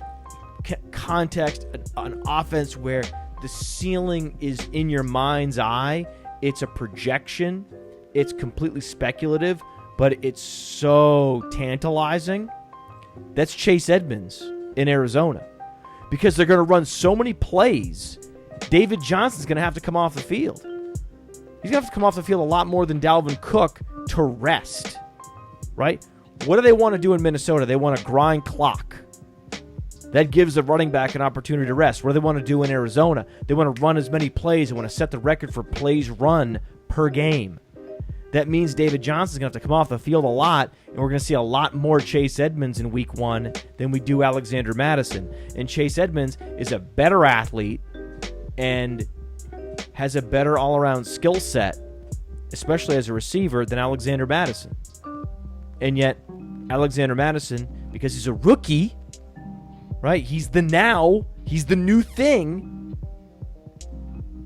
context, an offense where the ceiling is in your mind's eye. It's a projection. It's completely speculative, but it's so tantalizing. That's Chase Edmonds in Arizona, because they're going to run so many plays. David Johnson's going to have to come off the field. He's going to have to come off the field a lot more than Dalvin Cook to rest, right? What do they want to do in Minnesota? They want to grind clock. That gives the running back an opportunity to rest. What do they want to do in Arizona? They want to run as many plays. They want to set the record for plays run per game. That means David Johnson's going to have to come off the field a lot, and we're going to see a lot more Chase Edmonds in week 1 than we do Alexander Mattison. And Chase Edmonds is a better athlete and has a better all-around skill set, especially as a receiver, than Alexander Mattison. And yet, Alexander Mattison, because he's a rookie, right? He's the new thing.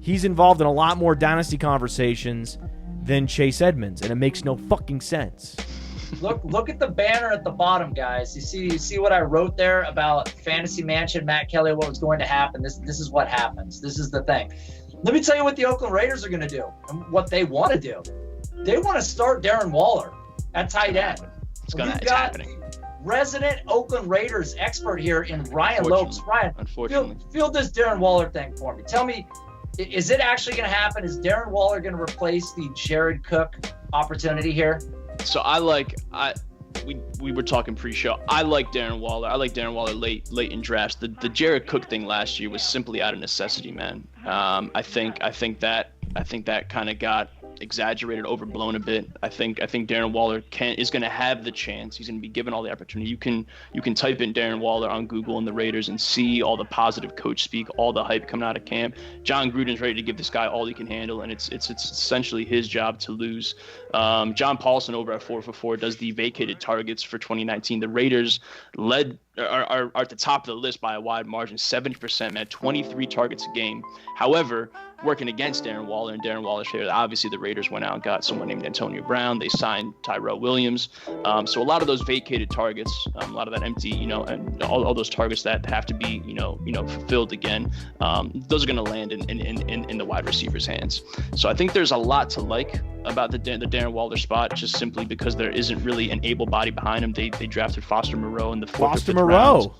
He's involved in a lot more dynasty conversations than Chase Edmonds, and it makes no fucking sense. Look at the banner at the bottom, guys. You see what I wrote there about Fantasy Mansion, Matt Kelley, what was going to happen. This is what happens. This is the thing. Let me tell you what the Oakland Raiders are going to do and what they want to do. They want to start Darren Waller at tight end. It's happening. Resident Oakland Raiders expert here in Ryan Lopes. Ryan, field this Darren Waller thing for me. Tell me, is it actually going to happen? Is Darren Waller going to replace the Jared Cook opportunity here? So we were talking pre-show. I like Darren Waller. I like Darren Waller late in drafts. The Jared Cook thing last year was simply out of necessity, man. I think that kind of got exaggerated, overblown a bit. I think Darren Waller is going to have the chance. He's going to be given all the opportunity. You can type in Darren Waller on Google and the Raiders and see all the positive coach speak, all the hype coming out of camp. Jon Gruden's ready to give this guy all he can handle, and it's essentially his job to lose. John Paulson over at 4for4 does the vacated targets for 2019. The Raiders are at the top of the list by a wide margin, 70%, man, 23 targets a game. However, working against Darren Waller and Darren Waller's favor, obviously the Raiders went out and got someone named Antonio Brown. They signed Tyrell Williams. So a lot of those vacated targets, a lot of that empty, and all those targets that have to be, fulfilled again, those are going to land in the wide receiver's hands. So I think there's a lot to like about the Darren Waller spot, just simply because there isn't really an able body behind him. They drafted Foster Moreau in the fourth or fifth round.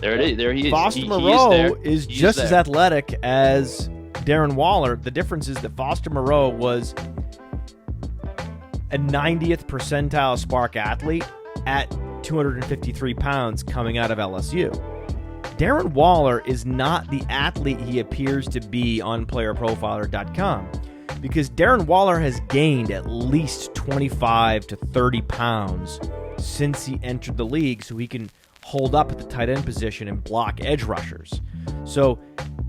There it is. There he is. Foster Moreau is just as athletic as Darren Waller. The difference is that Foster Moreau was a 90th percentile spark athlete at 253 pounds coming out of LSU. Darren Waller is not the athlete he appears to be on playerprofiler.com, because Darren Waller has gained at least 25 to 30 pounds since he entered the league, so he can hold up at the tight end position and block edge rushers. So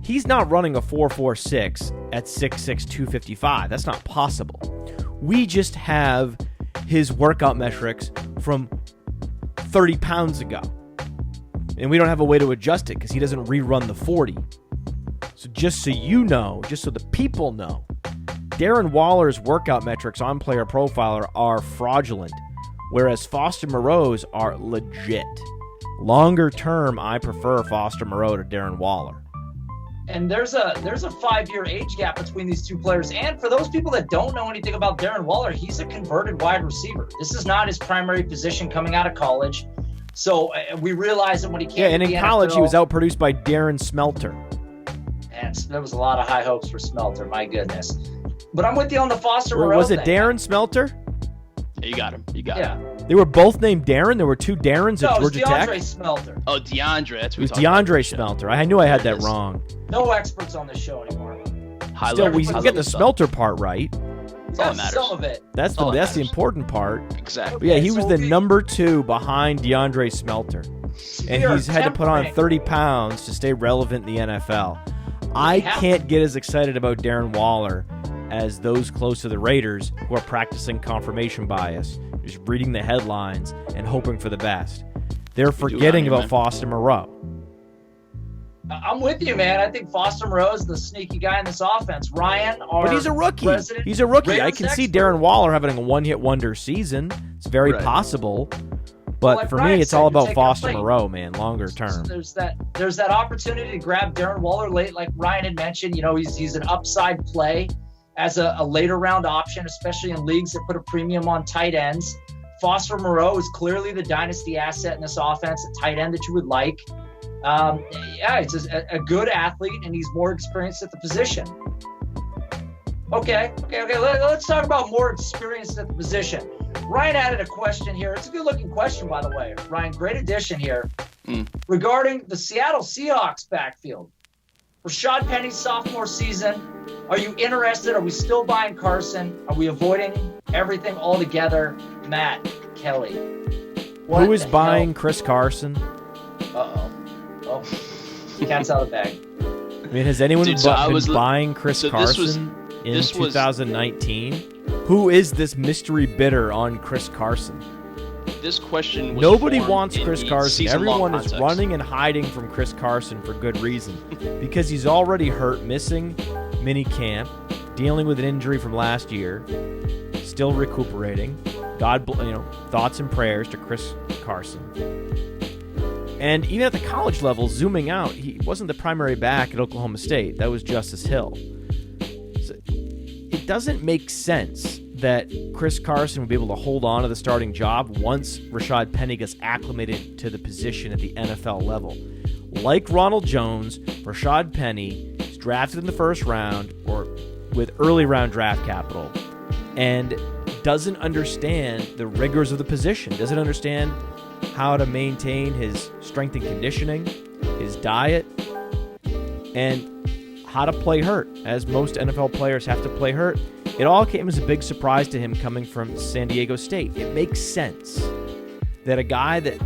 he's not running a 4.46 at 6'6", 255. That's not possible. We just have his workout metrics from 30 pounds ago, and we don't have a way to adjust it because he doesn't rerun the 40. So just so you know, just so the people know, Darren Waller's workout metrics on Player Profiler are fraudulent, whereas Foster Moreau's are legit. Longer term, I prefer Foster Moreau to Darren Waller. And there's a 5-year age gap between these two players. And for those people that don't know anything about Darren Waller, he's a converted wide receiver. This is not his primary position coming out of college. So we realize that when he came and in college, he was outproduced by Darren Smelter. And there was a lot of high hopes for Smelter, my goodness. But I'm with you on the Foster Moreau Was it thing. Darren Smelter? Yeah, you got him. You got him. They were both named Darren. There were two Darrens at Georgia Tech. DeAndre Smelter. Oh, DeAndre. That's what it was DeAndre Smelter. I knew I had that wrong. No experts on this show anymore. Still, we get the Smelter part right. That's all that matters. Some of it. That's the important part. Exactly. But yeah, he was the number 2 behind DeAndre Smelter. And he's had to put on 30 pounds to stay relevant in the NFL. I can't get as excited about Darren Waller as those close to the Raiders who are practicing confirmation bias, just reading the headlines and hoping for the best. They're forgetting about Foster Moreau. I'm with you, man. I think Foster Moreau is the sneaky guy in this offense. Ryan, but he's a rookie. He's a rookie. I can see Darren Waller having a one-hit wonder season. It's very possible. But for me, it's all about Foster Moreau, man, longer term. There's that opportunity to grab Darren Waller late, like Ryan had mentioned. He's an upside play as a later round option, especially in leagues that put a premium on tight ends. Foster Moreau is clearly the dynasty asset in this offense, a tight end that you would like. It's a good athlete, and he's more experienced at the position. Okay. Let's talk about more experience at the position. Ryan added a question here. It's a good-looking question, by the way. Ryan, great addition here. Regarding the Seattle Seahawks backfield. Rashad Penny's sophomore season. Are you interested? Are we still buying Carson? Are we avoiding everything altogether? Matt Kelley. Who is buying Chris Carson? Oh, cat's out of the bag. I mean, has anyone been buying Chris Carson in 2019? Who is this mystery bidder on Chris Carson? This question was Nobody wants Chris Carson. Everyone is context. running and hiding from Chris Carson for good reason. Because he's already hurt, missing mini camp, dealing with an injury from last year, still recuperating, thoughts and prayers to Chris Carson. And even at the college level, zooming out, he wasn't the primary back at Oklahoma State. That was Justice Hill. So it doesn't make sense that Chris Carson would be able to hold on to the starting job once Rashad Penny gets acclimated to the position at the NFL level. Like Ronald Jones, Rashad Penny is drafted in the first round or with early round draft capital and doesn't understand the rigors of the position, doesn't understand how to maintain his strength and conditioning, his diet, and how to play hurt, as most NFL players have to play hurt. It all came as a big surprise to him coming from San Diego State. It makes sense that a guy that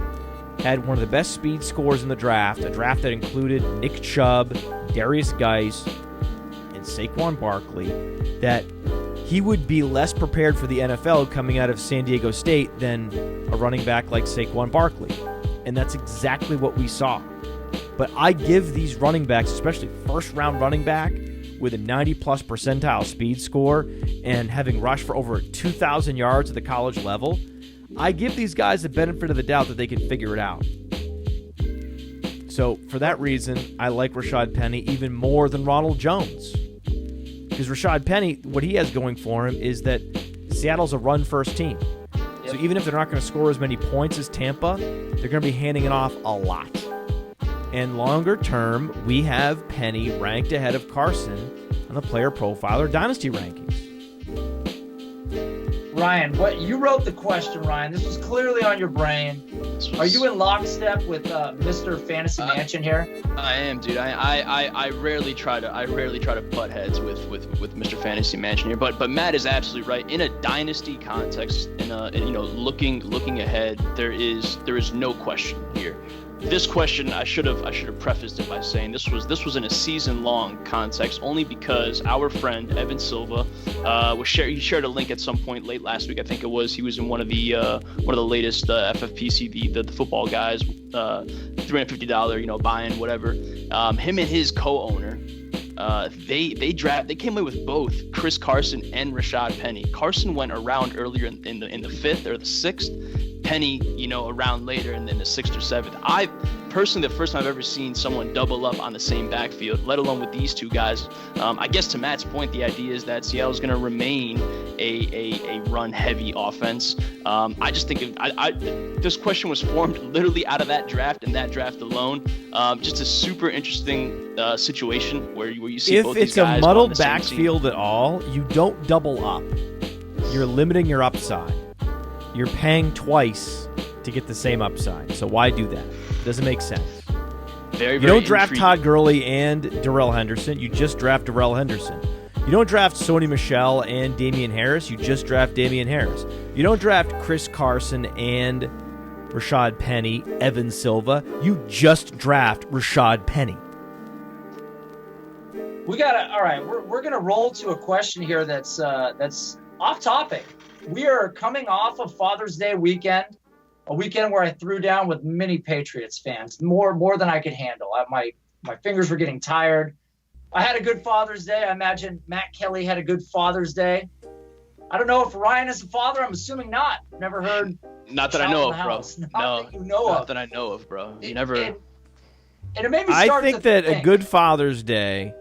had one of the best speed scores in the draft, a draft that included Nick Chubb, Darius Geis, and Saquon Barkley, that he would be less prepared for the NFL coming out of San Diego State than a running back like Saquon Barkley. And that's exactly what we saw. But I give these running backs, especially first-round running back, with a 90-plus percentile speed score and having rushed for over 2,000 yards at the college level, I give these guys the benefit of the doubt that they can figure it out. So for that reason, I like Rashad Penny even more than Ronald Jones. Because Rashad Penny, what he has going for him is that Seattle's a run-first team. Yep. So even if they're not going to score as many points as Tampa, they're going to be handing it off a lot. And longer term, we have Penny ranked ahead of Carson on the player profiler dynasty rankings. Ryan, what you wrote the question, Ryan. This was clearly on your brain. Are you in lockstep with Mr. Fantasy Mansion here? I am, dude. I rarely try to butt heads with Mr. Fantasy Mansion here, but Matt is absolutely right. In a dynasty context, looking ahead, there is no question here. This question, I should have prefaced it by saying this was in a season-long context, only because our friend Evan Silva he shared a link at some point late last week. I think it was. He was in one of the latest FFPC, the football guys, $350 buy-in, whatever. Him and his co-owner, they came away with both Chris Carson and Rashad Penny. Carson went around earlier in the fifth or the sixth. Penny, around later in the 6th or 7th. I personally, the first time I've ever seen someone double up on the same backfield, let alone with these two guys. I guess to Matt's point, the idea is that Seattle's going to remain a run-heavy offense. I just think this question was formed literally out of that draft and that draft alone. Just a super interesting situation where you see both these guys. If it's a muddled backfield at all, you don't double up. You're limiting your upside. You're paying twice to get the same upside. So why do that? It doesn't make sense. You don't draft Todd Gurley and Darrell Henderson. You just draft Darrell Henderson. You don't draft Sony Michel and Damian Harris. You just draft Damian Harris. You don't draft Chris Carson and Rashad Penny, Evan Silva. You just draft Rashad Penny. All right, we're going to roll to a question here that's off topic. We are coming off of Father's Day weekend, a weekend where I threw down with many Patriots fans, more than I could handle. My fingers were getting tired. I had a good Father's Day. I imagine Matt Kelley had a good Father's Day. I don't know if Ryan is a father. I'm assuming not. Never heard. Not that I know of, bro. Not that I know of, bro. You never. And it made me start I think that a good Father's Day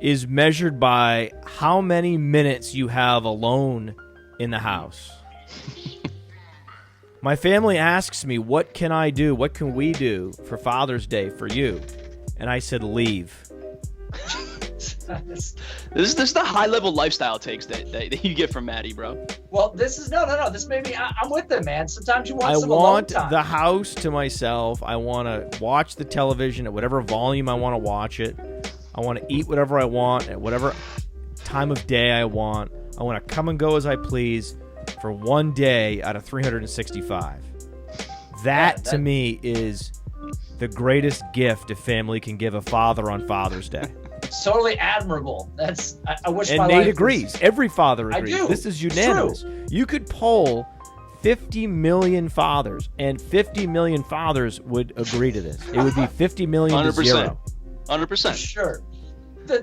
is measured by how many minutes you have alone in the house. My family asks me, what can I do? What can we do for Father's Day for you? And I said, leave. This is the high-level lifestyle takes that you get from Maddie, bro. Well, this is no. This made me. I'm with them, man. Sometimes you want some alone time. The house to myself. I want to watch the television at whatever volume I want to watch it. I want to eat whatever I want at whatever time of day I want. I want to come and go as I please for one day out of 365. That to me is the greatest gift a family can give a father on Father's Day. It's totally admirable. I wish and my Nate life agrees. Every father agrees. I do. This is unanimous. True. You could poll 50 million fathers, and 50 million fathers would agree to this. It would be 50 million 100%. To 0. 100%. Sure.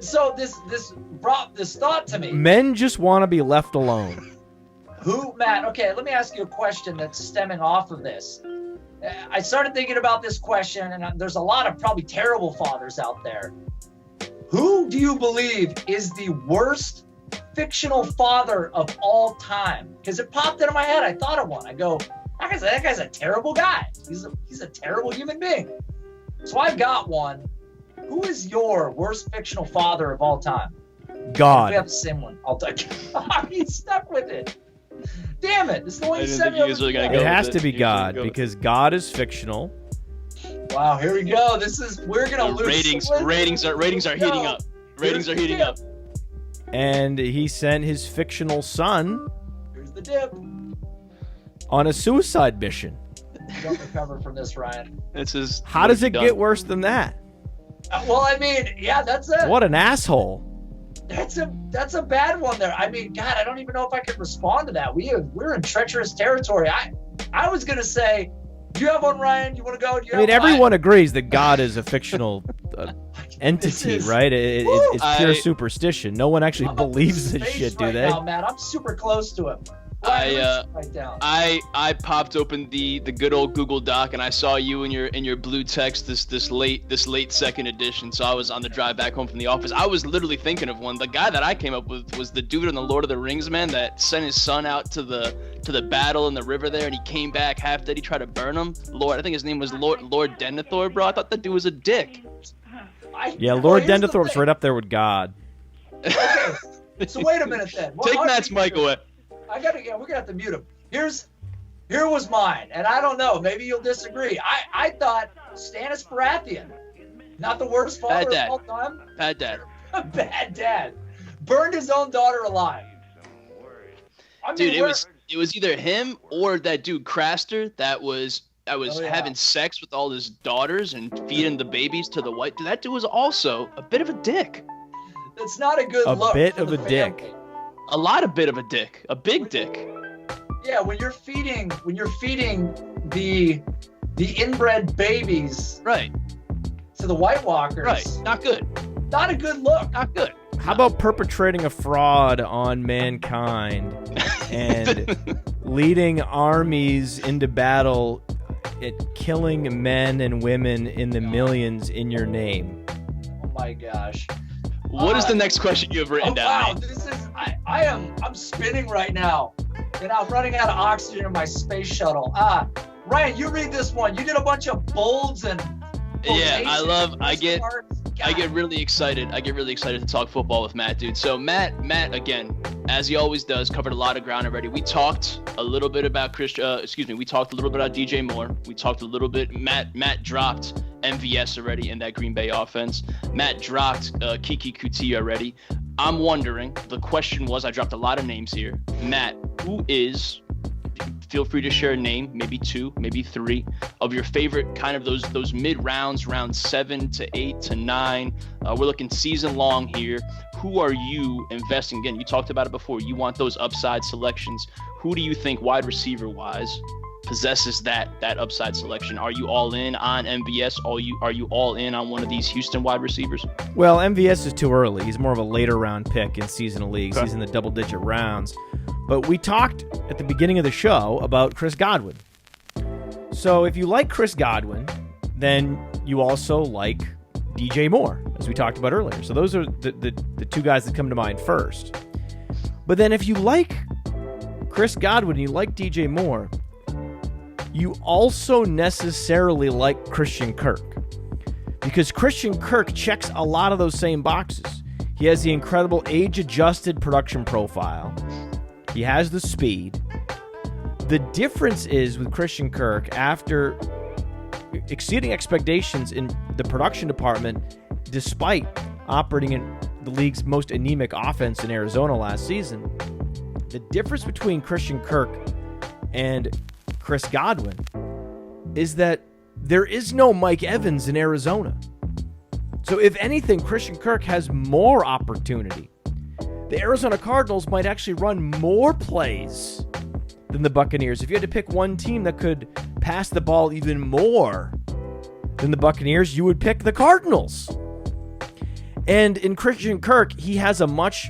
So this brought this thought to me. Men just want to be left alone. Matt, okay, let me ask you a question that's stemming off of this. I started thinking about this question, and there's a lot of probably terrible fathers out there. Who do you believe is the worst fictional father of all time? Because it popped into my head. I thought of one. I go, that guy's a terrible guy. He's a terrible human being. So I got one. Who is your worst fictional father of all time? God. If we have the same one. I'll take it. He's stuck with it. Damn it. This is the one you sent me. It has to be God, because God is fictional. Wow, here we go. We're gonna lose. Ratings are heating up. Ratings are heating up. And he sent his fictional son. Here's the dip. On a suicide mission. You don't recover from this, Ryan. How does it get worse than that? Well, I mean, yeah, that's it. What an asshole. That's a bad one there. I mean, God, I don't even know if I could respond to that. We're in treacherous territory. I was gonna say, do you have one, Ryan? You want to go? Everyone agrees that God is a fictional entity, right? It's pure superstition. No one actually believes this shit, do they? Now, Matt, I'm super close to him. I popped open the good old Google Doc, and I saw you in your blue text this late second edition. So I was on the drive back home from the office. I was literally thinking of one. The guy that I came up with was the dude in the Lord of the Rings, man, that sent his son out to the battle in the river there, and he came back half dead. He tried to burn him. I think his name was Lord Denethor, bro. I thought that dude was a dick. Lord Denethor's right up there with God. Okay, so wait a minute then. Take Matt's mic away. we're gonna have to mute him. Here was mine, and I don't know, maybe you'll disagree. I thought Stannis Baratheon, not the worst father of all time. Bad dad. Bad dad. Burned his own daughter alive. Dude, it was either him or that dude Craster that was having sex with all his daughters and feeding the babies to the white. Dude, that dude was also a bit of a dick. That's not a good look. A bit of a dick. A lot of bit of a dick. A big dick. Yeah, when you're feeding the inbred babies to the White Walkers. Right. Not good. Not a good look. Not good. How about perpetrating a fraud on mankind and leading armies into battle, killing men and women in the millions in your name? Oh my gosh. What is the next question you have written down? Wow, I'm spinning right now, and I'm running out of oxygen in my space shuttle. Ryan, you read this one. You did a bunch of bolds and I get really excited. I get really excited to talk football with Matt, dude. So Matt again, as he always does, covered a lot of ground already. We talked a little bit about we talked a little bit about DJ Moore. We talked a little bit. Matt dropped MVS already in that Green Bay offense. Matt dropped Kiki Kuti already. I'm wondering, the question was, I dropped a lot of names here. Matt, feel free to share a name, maybe 2, maybe 3, of your favorite kind of those mid-rounds, round 7 to 8 to 9. We're looking season long here. Who are you investing? Again, you talked about it before. You want those upside selections. Who do you think, wide receiver-wise, possesses that upside selection? Are you all in on MVS? Are you all in on one of these Houston wide receivers? Well, MVS is too early. He's more of a later round pick in seasonal leagues. Okay. He's in the double-digit rounds. But we talked at the beginning of the show about Chris Godwin. So if you like Chris Godwin, then you also like DJ Moore, as we talked about earlier. So those are the two guys that come to mind first. But then if you like Chris Godwin and you like DJ Moore, you also necessarily like Christian Kirk. Because Christian Kirk checks a lot of those same boxes. He has the incredible age-adjusted production profile. He has the speed. The difference is with Christian Kirk, after exceeding expectations in the production department, despite operating in the league's most anemic offense in Arizona last season, the difference between Christian Kirk and Chris Godwin is that there is no Mike Evans in Arizona. So if anything, Christian Kirk has more opportunity. The Arizona Cardinals might actually run more plays than the Buccaneers. If you had to pick one team that could pass the ball even more than the Buccaneers, you would pick the Cardinals. And in Christian Kirk, he has a much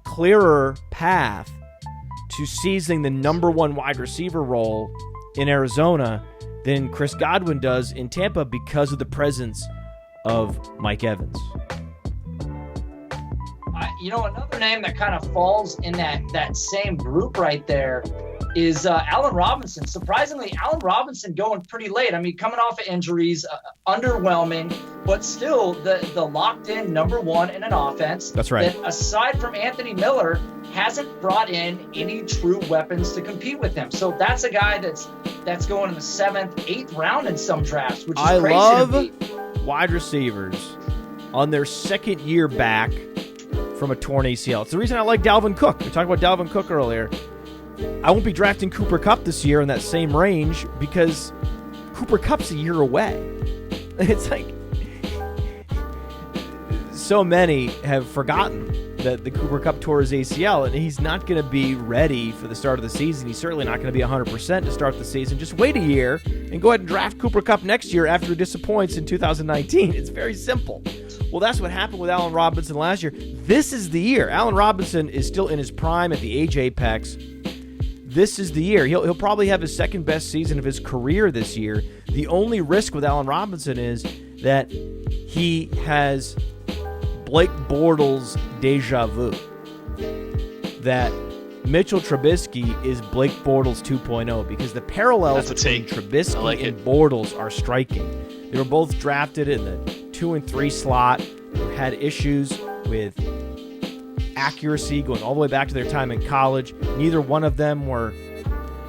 clearer path to seizing the number one wide receiver role in Arizona than Chris Godwin does in Tampa because of the presence of Mike Evans. Another name that kind of falls in that same group right there is Allen Robinson. Surprisingly, Allen Robinson going pretty late. I mean, coming off of injuries, underwhelming, but still the locked-in number one in an offense. That's right. That aside from Anthony Miller, hasn't brought in any true weapons to compete with him. So that's a guy that's going in the 7th, 8th round in some drafts, which is crazy love to me. Wide receivers on their second year back from a torn ACL. It's the reason I like Dalvin Cook. We talked about Dalvin Cook earlier. I won't be drafting Cooper Kupp this year in that same range because Cooper Kupp's a year away. It's like so many have forgotten that the Cooper Kupp tore his ACL, and he's not going to be ready for the start of the season. He's certainly not going to be 100% to start the season. Just wait a year and go ahead and draft Cooper Kupp next year after he disappoints in 2019. It's very simple. Well, that's what happened with Allen Robinson last year. This is the year. Allen Robinson is still in his prime at the age apex. This is the year. He'll probably have his second best season of his career this year. The only risk with Allen Robinson is that he has Blake Bortles deja vu. That Mitchell Trubisky is Blake Bortles 2.0 because the parallels between Trubisky and Bortles are striking. They were both drafted in the 2 and 3 slot, had issues with accuracy going all the way back to their time in college. Neither one of them were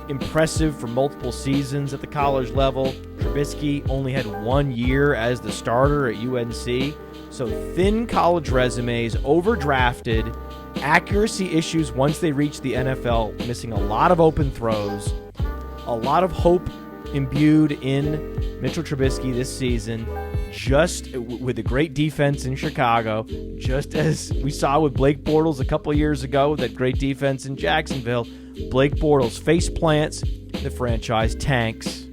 impressive for multiple seasons at the college level. Trubisky only had 1 year as the starter at UNC. So thin college resumes, overdrafted, accuracy issues once they reached the NFL, missing a lot of open throws, a lot of hope imbued in Mitchell Trubisky this season, just with a great defense in Chicago, just as we saw with Blake Bortles a couple of years ago, that great defense in Jacksonville. Blake Bortles face plants, the franchise tanks.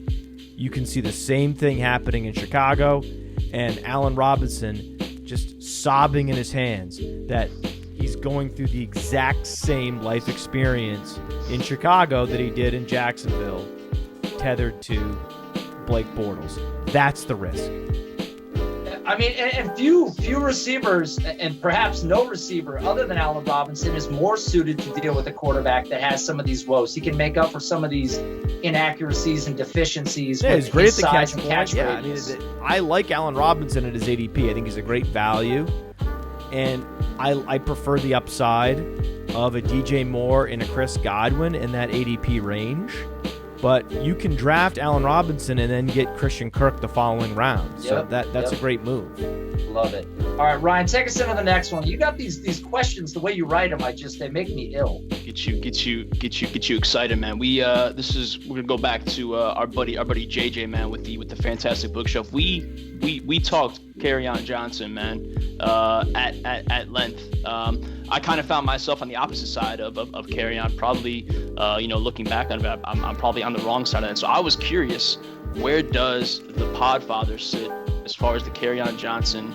You can see the same thing happening in Chicago, and Allen Robinson just sobbing in his hands that he's going through the exact same life experience in Chicago that he did in Jacksonville, tethered to Blake Bortles. That's the risk. I mean, and few receivers, and perhaps no receiver other than Allen Robinson, is more suited to deal with a quarterback that has some of these woes. He can make up for some of these inaccuracies and deficiencies. Yeah, he's great at the catch point. Yeah, I like Allen Robinson at his ADP. I think he's a great value, and I prefer the upside of a DJ Moore and a Chris Godwin in that ADP range. But you can draft Allen Robinson and then get Christian Kirk the following round. So that's a great move. Love it. All right, Ryan, take us into the next one. You got these questions. The way you write them, they make me ill. Get you excited, man. We're gonna go back to our buddy JJ, man, with the fantastic bookshelf. We talked Kerryon Johnson, man, at length. I kind of found myself on the opposite side of Kerryon, probably, looking back on it, I'm probably on the wrong side of that. So I was curious, where does the Podfather sit as far as the Kerryon Johnson,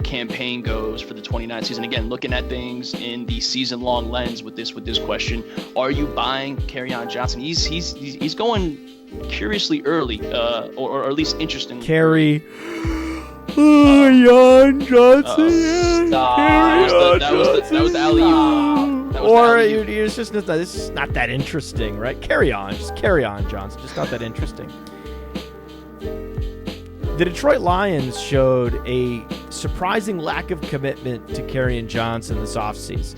campaign goes for the 29 season? Again, looking at things in the season-long lens with this question, are you buying Kerryon Johnson? He's going curiously early, or at least interesting. Kerryon Johnson. That was the alley-oop. Or it's just this is not that interesting, right? Kerryon Johnson, just not that interesting. The Detroit Lions showed a surprising lack of commitment to Kerryon Johnson this offseason.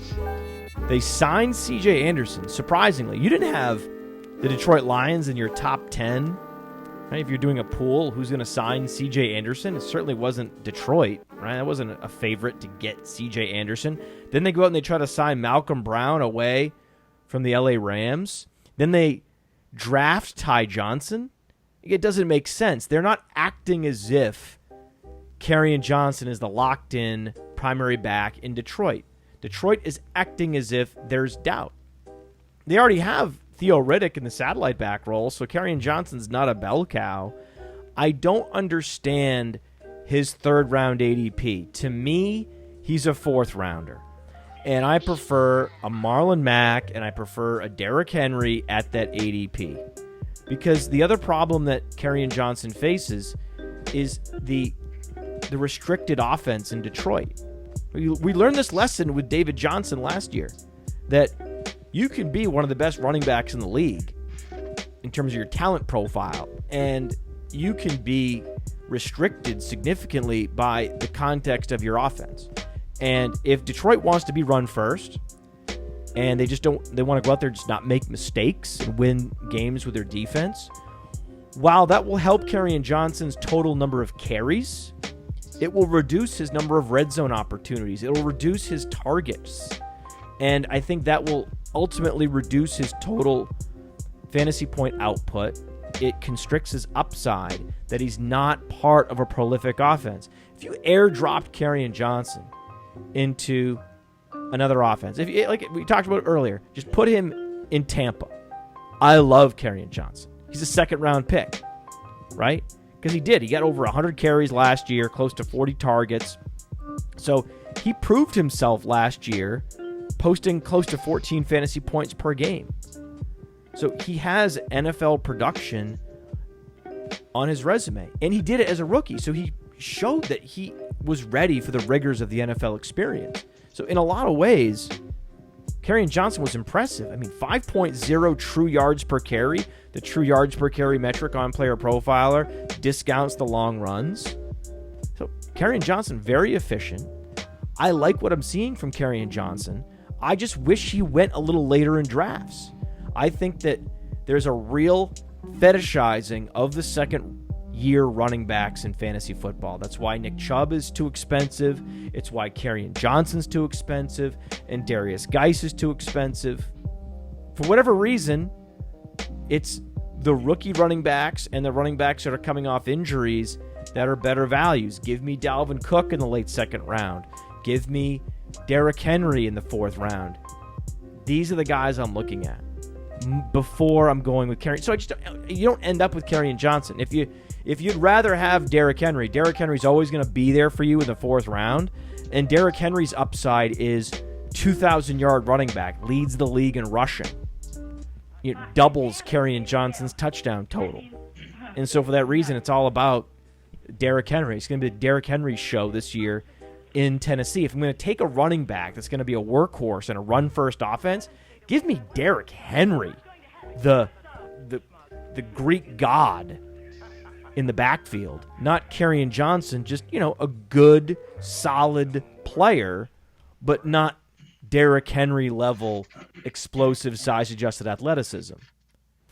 They signed C.J. Anderson. Surprisingly, you didn't have the Detroit Lions in your top 10. Right? If you're doing a pool, who's going to sign C.J. Anderson? It certainly wasn't Detroit, right? That wasn't a favorite to get C.J. Anderson. Then they go out and they try to sign Malcolm Brown away from the L.A. Rams. Then they draft Ty Johnson. It doesn't make sense. They're not acting as if Kerryon Johnson is the locked-in primary back in Detroit. Detroit is acting as if there's doubt. They already have Theo Riddick in the satellite back role, so Kerryon Johnson's not a bell cow. I don't understand his third-round ADP. To me, he's a fourth-rounder. And I prefer a Marlon Mack and I prefer a Derrick Henry at that ADP. Because the other problem that Kerryon Johnson faces is the restricted offense in Detroit. We learned this lesson with David Johnson last year, that you can be one of the best running backs in the league in terms of your talent profile, and you can be restricted significantly by the context of your offense. And if Detroit wants to be run first, and they want to go out there and just not make mistakes and win games with their defense, while that will help Kerryon Johnson's total number of carries, it will reduce his number of red zone opportunities. It will reduce his targets. And I think that will ultimately reduce his total fantasy point output. It constricts his upside, that he's not part of a prolific offense. If you airdropped Kerryon Johnson into another offense, if like we talked about earlier, just put him in Tampa. I love Kerryon Johnson. He's a second-round pick, right? Because he got over 100 carries last year, close to 40 targets. So he proved himself last year, posting close to 14 fantasy points per game. So he has NFL production on his resume, and he did it as a rookie. So he showed that he was ready for the rigors of the NFL experience. So in a lot of ways, Kerryon Johnson was impressive. I mean, 5.0 true yards per carry, the true yards per carry metric on Player Profiler, discounts the long runs. So Kerryon Johnson, very efficient. I like what I'm seeing from Kerryon Johnson. I just wish he went a little later in drafts. I think that there's a real fetishizing of the second-year running backs in fantasy football. That's why Nick Chubb is too expensive. It's why Kerryon Johnson's too expensive, and Darius Geis is too expensive. For whatever reason, it's the rookie running backs and the running backs that are coming off injuries that are better values. Give me Dalvin Cook in the late second round. Give me Derrick Henry in the fourth round. These are the guys I'm looking at before I'm going with Kerryon. So you don't end up with Kerryon Johnson. If you'd rather have Derrick Henry's always going to be there for you in the fourth round, and Derrick Henry's upside is 2,000-yard running back, leads the league in rushing. It doubles Kerryon Johnson's touchdown total. And so for that reason, it's all about Derrick Henry. It's going to be the Derrick Henry show this year in Tennessee. If I'm going to take a running back that's going to be a workhorse and a run-first offense, give me Derrick Henry, the Greek god in the backfield, not Kerryon Johnson, just, a good, solid player, but not Derrick Henry level explosive size-adjusted athleticism.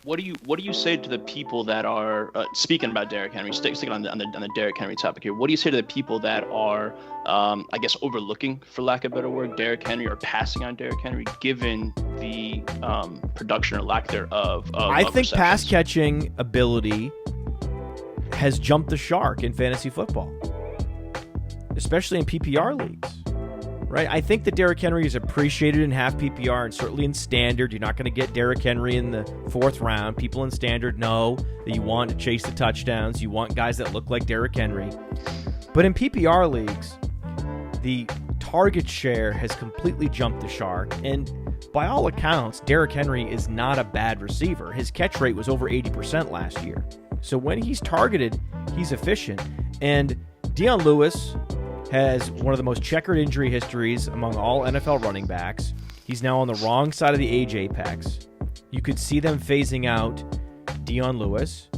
What do you say to the people that are speaking about Derrick Henry? Sticking on the Derrick Henry topic here. What do you say to the people that are, I guess, overlooking, for lack of a better word, Derrick Henry, or passing on Derrick Henry, given the production or lack thereof? I think pass catching ability has jumped the shark in fantasy football, especially in PPR leagues. Right, I think that Derrick Henry is appreciated in half PPR and certainly in standard. You're not going to get Derrick Henry in the fourth round. People in standard know that you want to chase the touchdowns. You want guys that look like Derrick Henry. But in PPR leagues, the target share has completely jumped the shark. And by all accounts, Derrick Henry is not a bad receiver. His catch rate was over 80% last year. So when he's targeted, he's efficient. And Dion Lewis has one of the most checkered injury histories among all NFL running backs. He's now on the wrong side of the age apex. You could see them phasing out Dion Lewis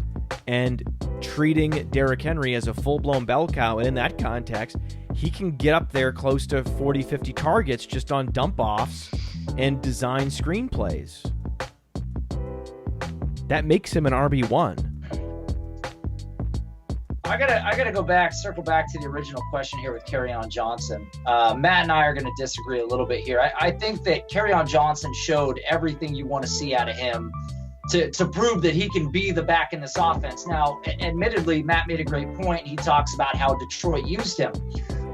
and treating Derrick Henry as a full-blown bell cow. And in that context, he can get up there close to 40, 50 targets just on dump-offs and design screenplays. That makes him an RB1. I gotta circle back to the original question here with Kerryon Johnson. Matt and I are gonna disagree a little bit here. I think that Kerryon Johnson showed everything you want to see out of him to prove that he can be the back in this offense. Now, admittedly, Matt made a great point. He talks about how Detroit used him.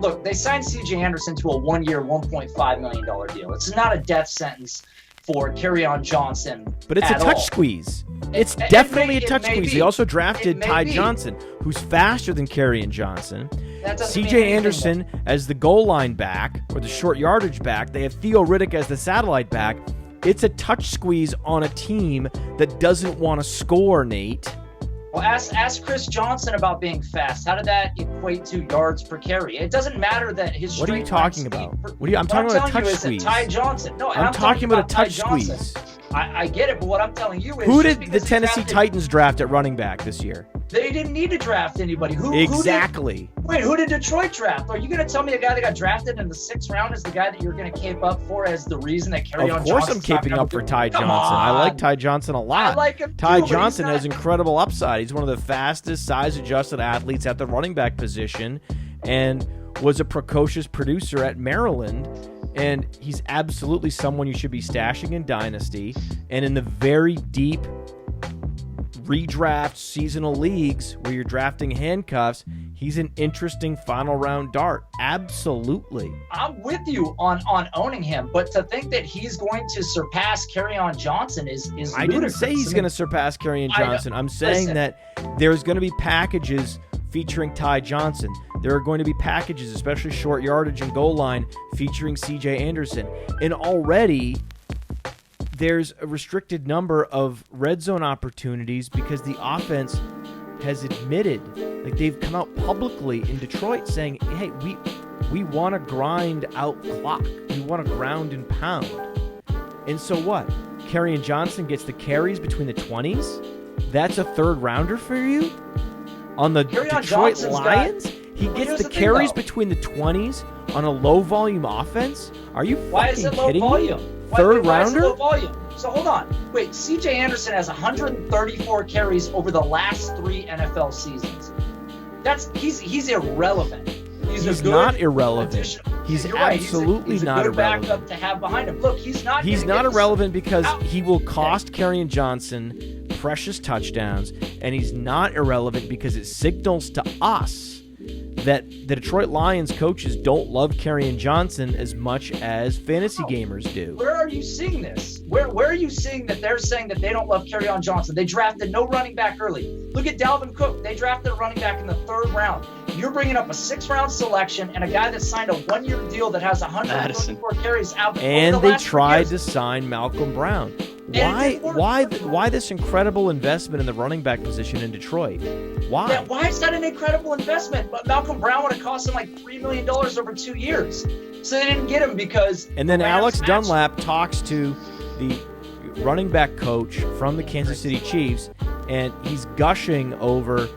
Look, they signed C.J. Anderson to a one-year, $1.5 million deal. It's not a death sentence for Kerryon Johnson. But it's a touch squeeze. It's definitely a touch squeeze. They also drafted Ty Johnson, who's faster than Kerryon Johnson. That doesn't mean C.J. anything, Anderson as the goal line back or the short yardage back. They have Theo Riddick as the satellite back. It's a touch squeeze on a team that doesn't want to score, Nate. Well, ask Chris Johnson about being fast. How did that equate to yards per carry? It doesn't matter that his. What are you talking about? I'm talking about a touch squeeze. Ty Johnson. No, I'm talking about a touch squeeze. I get it, but what I'm telling you is, who did the Tennessee Titans draft at running back this year? They didn't need to draft anybody. Exactly. Who did Detroit draft? Are you going to tell me a guy that got drafted in the 6th round is the guy that you're going to cape up for as the reason that Kerryon Johnson? Of course I'm caping up for Ty Johnson. I like Ty Johnson a lot. I like him Ty too, Johnson has incredible upside. He's one of the fastest size-adjusted athletes at the running back position and was a precocious producer at Maryland. And he's absolutely someone you should be stashing in Dynasty. And in the very deep redraft seasonal leagues where you're drafting handcuffs, he's an interesting final round dart. Absolutely. I'm with you on owning him, but to think that he's going to surpass Kerryon Johnson is I didn't say he's going to surpass Kerryon Johnson. I'm saying that there's going to be packages featuring Ty Johnson. There are going to be packages, especially short yardage and goal line, featuring C.J. Anderson. And already there's a restricted number of red zone opportunities because the offense has admitted, like they've come out publicly in Detroit saying, hey, we want to grind out clock. We want to ground and pound. And so what? Kerryon Johnson gets the carries between the 20s? That's a 3rd rounder for you? On the Detroit Lions? He gets the carries between the 20s on a low-volume offense? Are you fucking kidding me? 3rd rounder? Why is it low volume? So hold on. Wait, C.J. Anderson has 134 carries over the last 3 NFL seasons. He's irrelevant. He's not irrelevant. He's absolutely not irrelevant. Backup to have behind him. Look, he's not irrelevant because he will cost Kerryon Johnson precious touchdowns, and he's not irrelevant because it signals to us that the Detroit Lions coaches don't love Kerryon Johnson as much as fantasy gamers do. Where are you seeing this? Where are you seeing that they're saying that they don't love Kerryon Johnson? They drafted no running back early. Look at Dalvin Cook. They drafted a running back in the 3rd round. You're bringing up a 6th round selection and a guy that signed a 1-year deal that has 134 carries out. And they tried to sign Malcolm Brown. Why this incredible investment in the running back position in Detroit? Why? Yeah, why is that an incredible investment? But Malcolm Brown would have cost him like $3 million over 2 years. So they didn't get him because... And then Alex Dunlap talks to the running back coach from the Kansas City Chiefs, and he's gushing over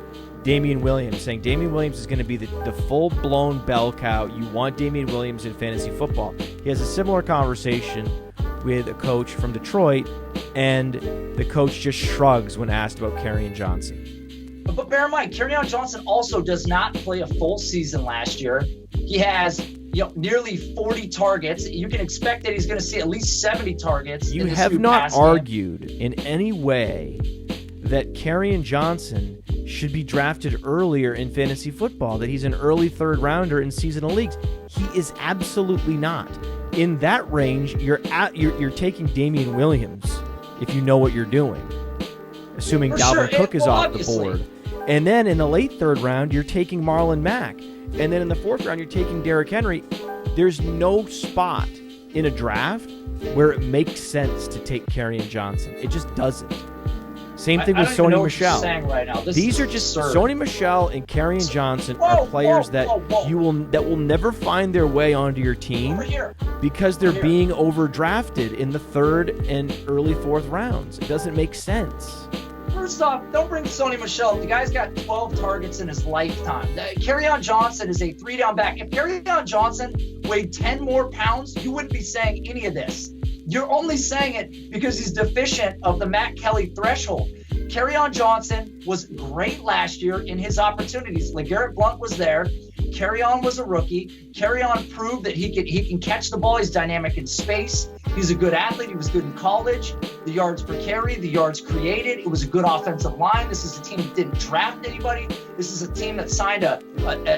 Damian Williams, saying Damian Williams is going to be the full-blown bell cow. You want Damian Williams in fantasy football. He has a similar conversation with a coach from Detroit, and the coach just shrugs when asked about Kerryon Johnson. But bear in mind, Kerryon Johnson also does not play a full season last year. He has nearly 40 targets. You can expect that he's going to see at least 70 targets. You have not argued in any way that Kerryon Johnson should be drafted earlier in fantasy football, that he's an early 3rd rounder in seasonal leagues. He is absolutely not. In that range, you're taking Damian Williams if you know what you're doing, assuming Dalvin Cook is off the board. And then in the late 3rd round, you're taking Marlon Mack. And then in the 4th round, you're taking Derrick Henry. There's no spot in a draft where it makes sense to take Kerryon Johnson. It just doesn't. Same thing with Sony Michel. These are just Sony Michel and Kerryon Johnson are players that will never find their way onto your team because they're being overdrafted in the 3rd and early 4th rounds. It doesn't make sense. First off, don't bring Sony Michel. The guy's got 12 targets in his lifetime. Kerryon Johnson is a 3-down back. If Kerryon Johnson weighed 10 more pounds, you wouldn't be saying any of this. You're only saying it because he's deficient of the Matt Kelley threshold. Kerryon Johnson was great last year in his opportunities. LeGarrette Blount was there. Kerryon was a rookie. Kerryon proved that he can catch the ball. He's dynamic in space. He's a good athlete. He was good in college. The yards per carry, the yards created. It was a good offensive line. This is a team that didn't draft anybody. This is a team that signed a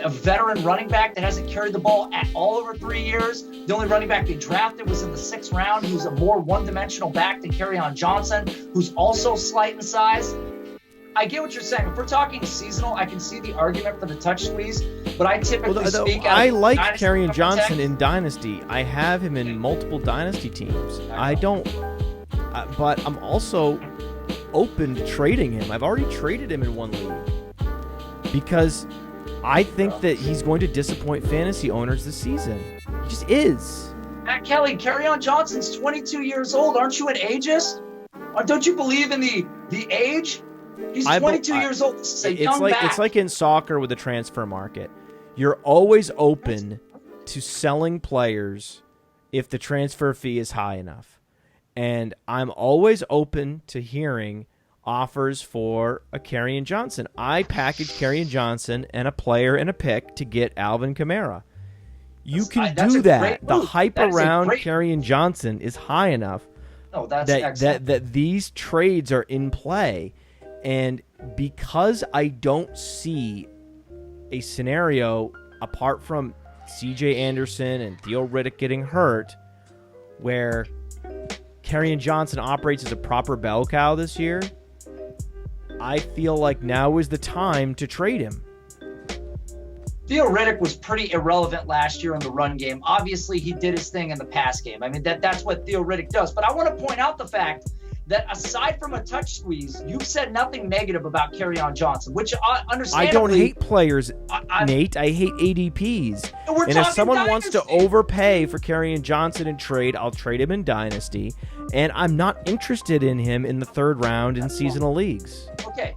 veteran running back that hasn't carried the ball at all over 3 years. The only running back they drafted was in the 6th round. He was a more one-dimensional back than Kerryon Johnson, who's also slight in size. I get what you're saying. If we're talking seasonal, I can see the argument for the touch squeeze, but I typically speak. I like Kerryon Johnson in Dynasty. I have him in multiple Dynasty teams. I don't, but I'm also open to trading him. I've already traded him in one league because I think that he's going to disappoint fantasy owners this season. He just is. Matt Kelley, Kerryon Johnson's 22 years old. Aren't you an ageist? Don't you believe in the age? He's 22 years old. It's like in soccer with the transfer market. You're always open to selling players if the transfer fee is high enough. And I'm always open to hearing offers for a Kerryon Johnson. I packaged Kerryon Johnson and a player and a pick to get Alvin Kamara. You can do that. The hype around Kerryon Johnson is high enough that these trades are in play. And because I don't see a scenario apart from C.J. Anderson and Theo Riddick getting hurt where Kerryon Johnson operates as a proper bell cow this year, I feel like now is the time to trade him. Theo Riddick was pretty irrelevant last year in the run game. Obviously, he did his thing in the pass game. I mean, that's what Theo Riddick does. But I want to point out the fact that aside from a touch squeeze, you've said nothing negative about Kerryon Johnson, which understandably... I don't hate players, Nate. I hate ADPs. And if someone wants to overpay for Kerryon Johnson in trade, I'll trade him in Dynasty. And I'm not interested in him in the third round in seasonal leagues. Okay,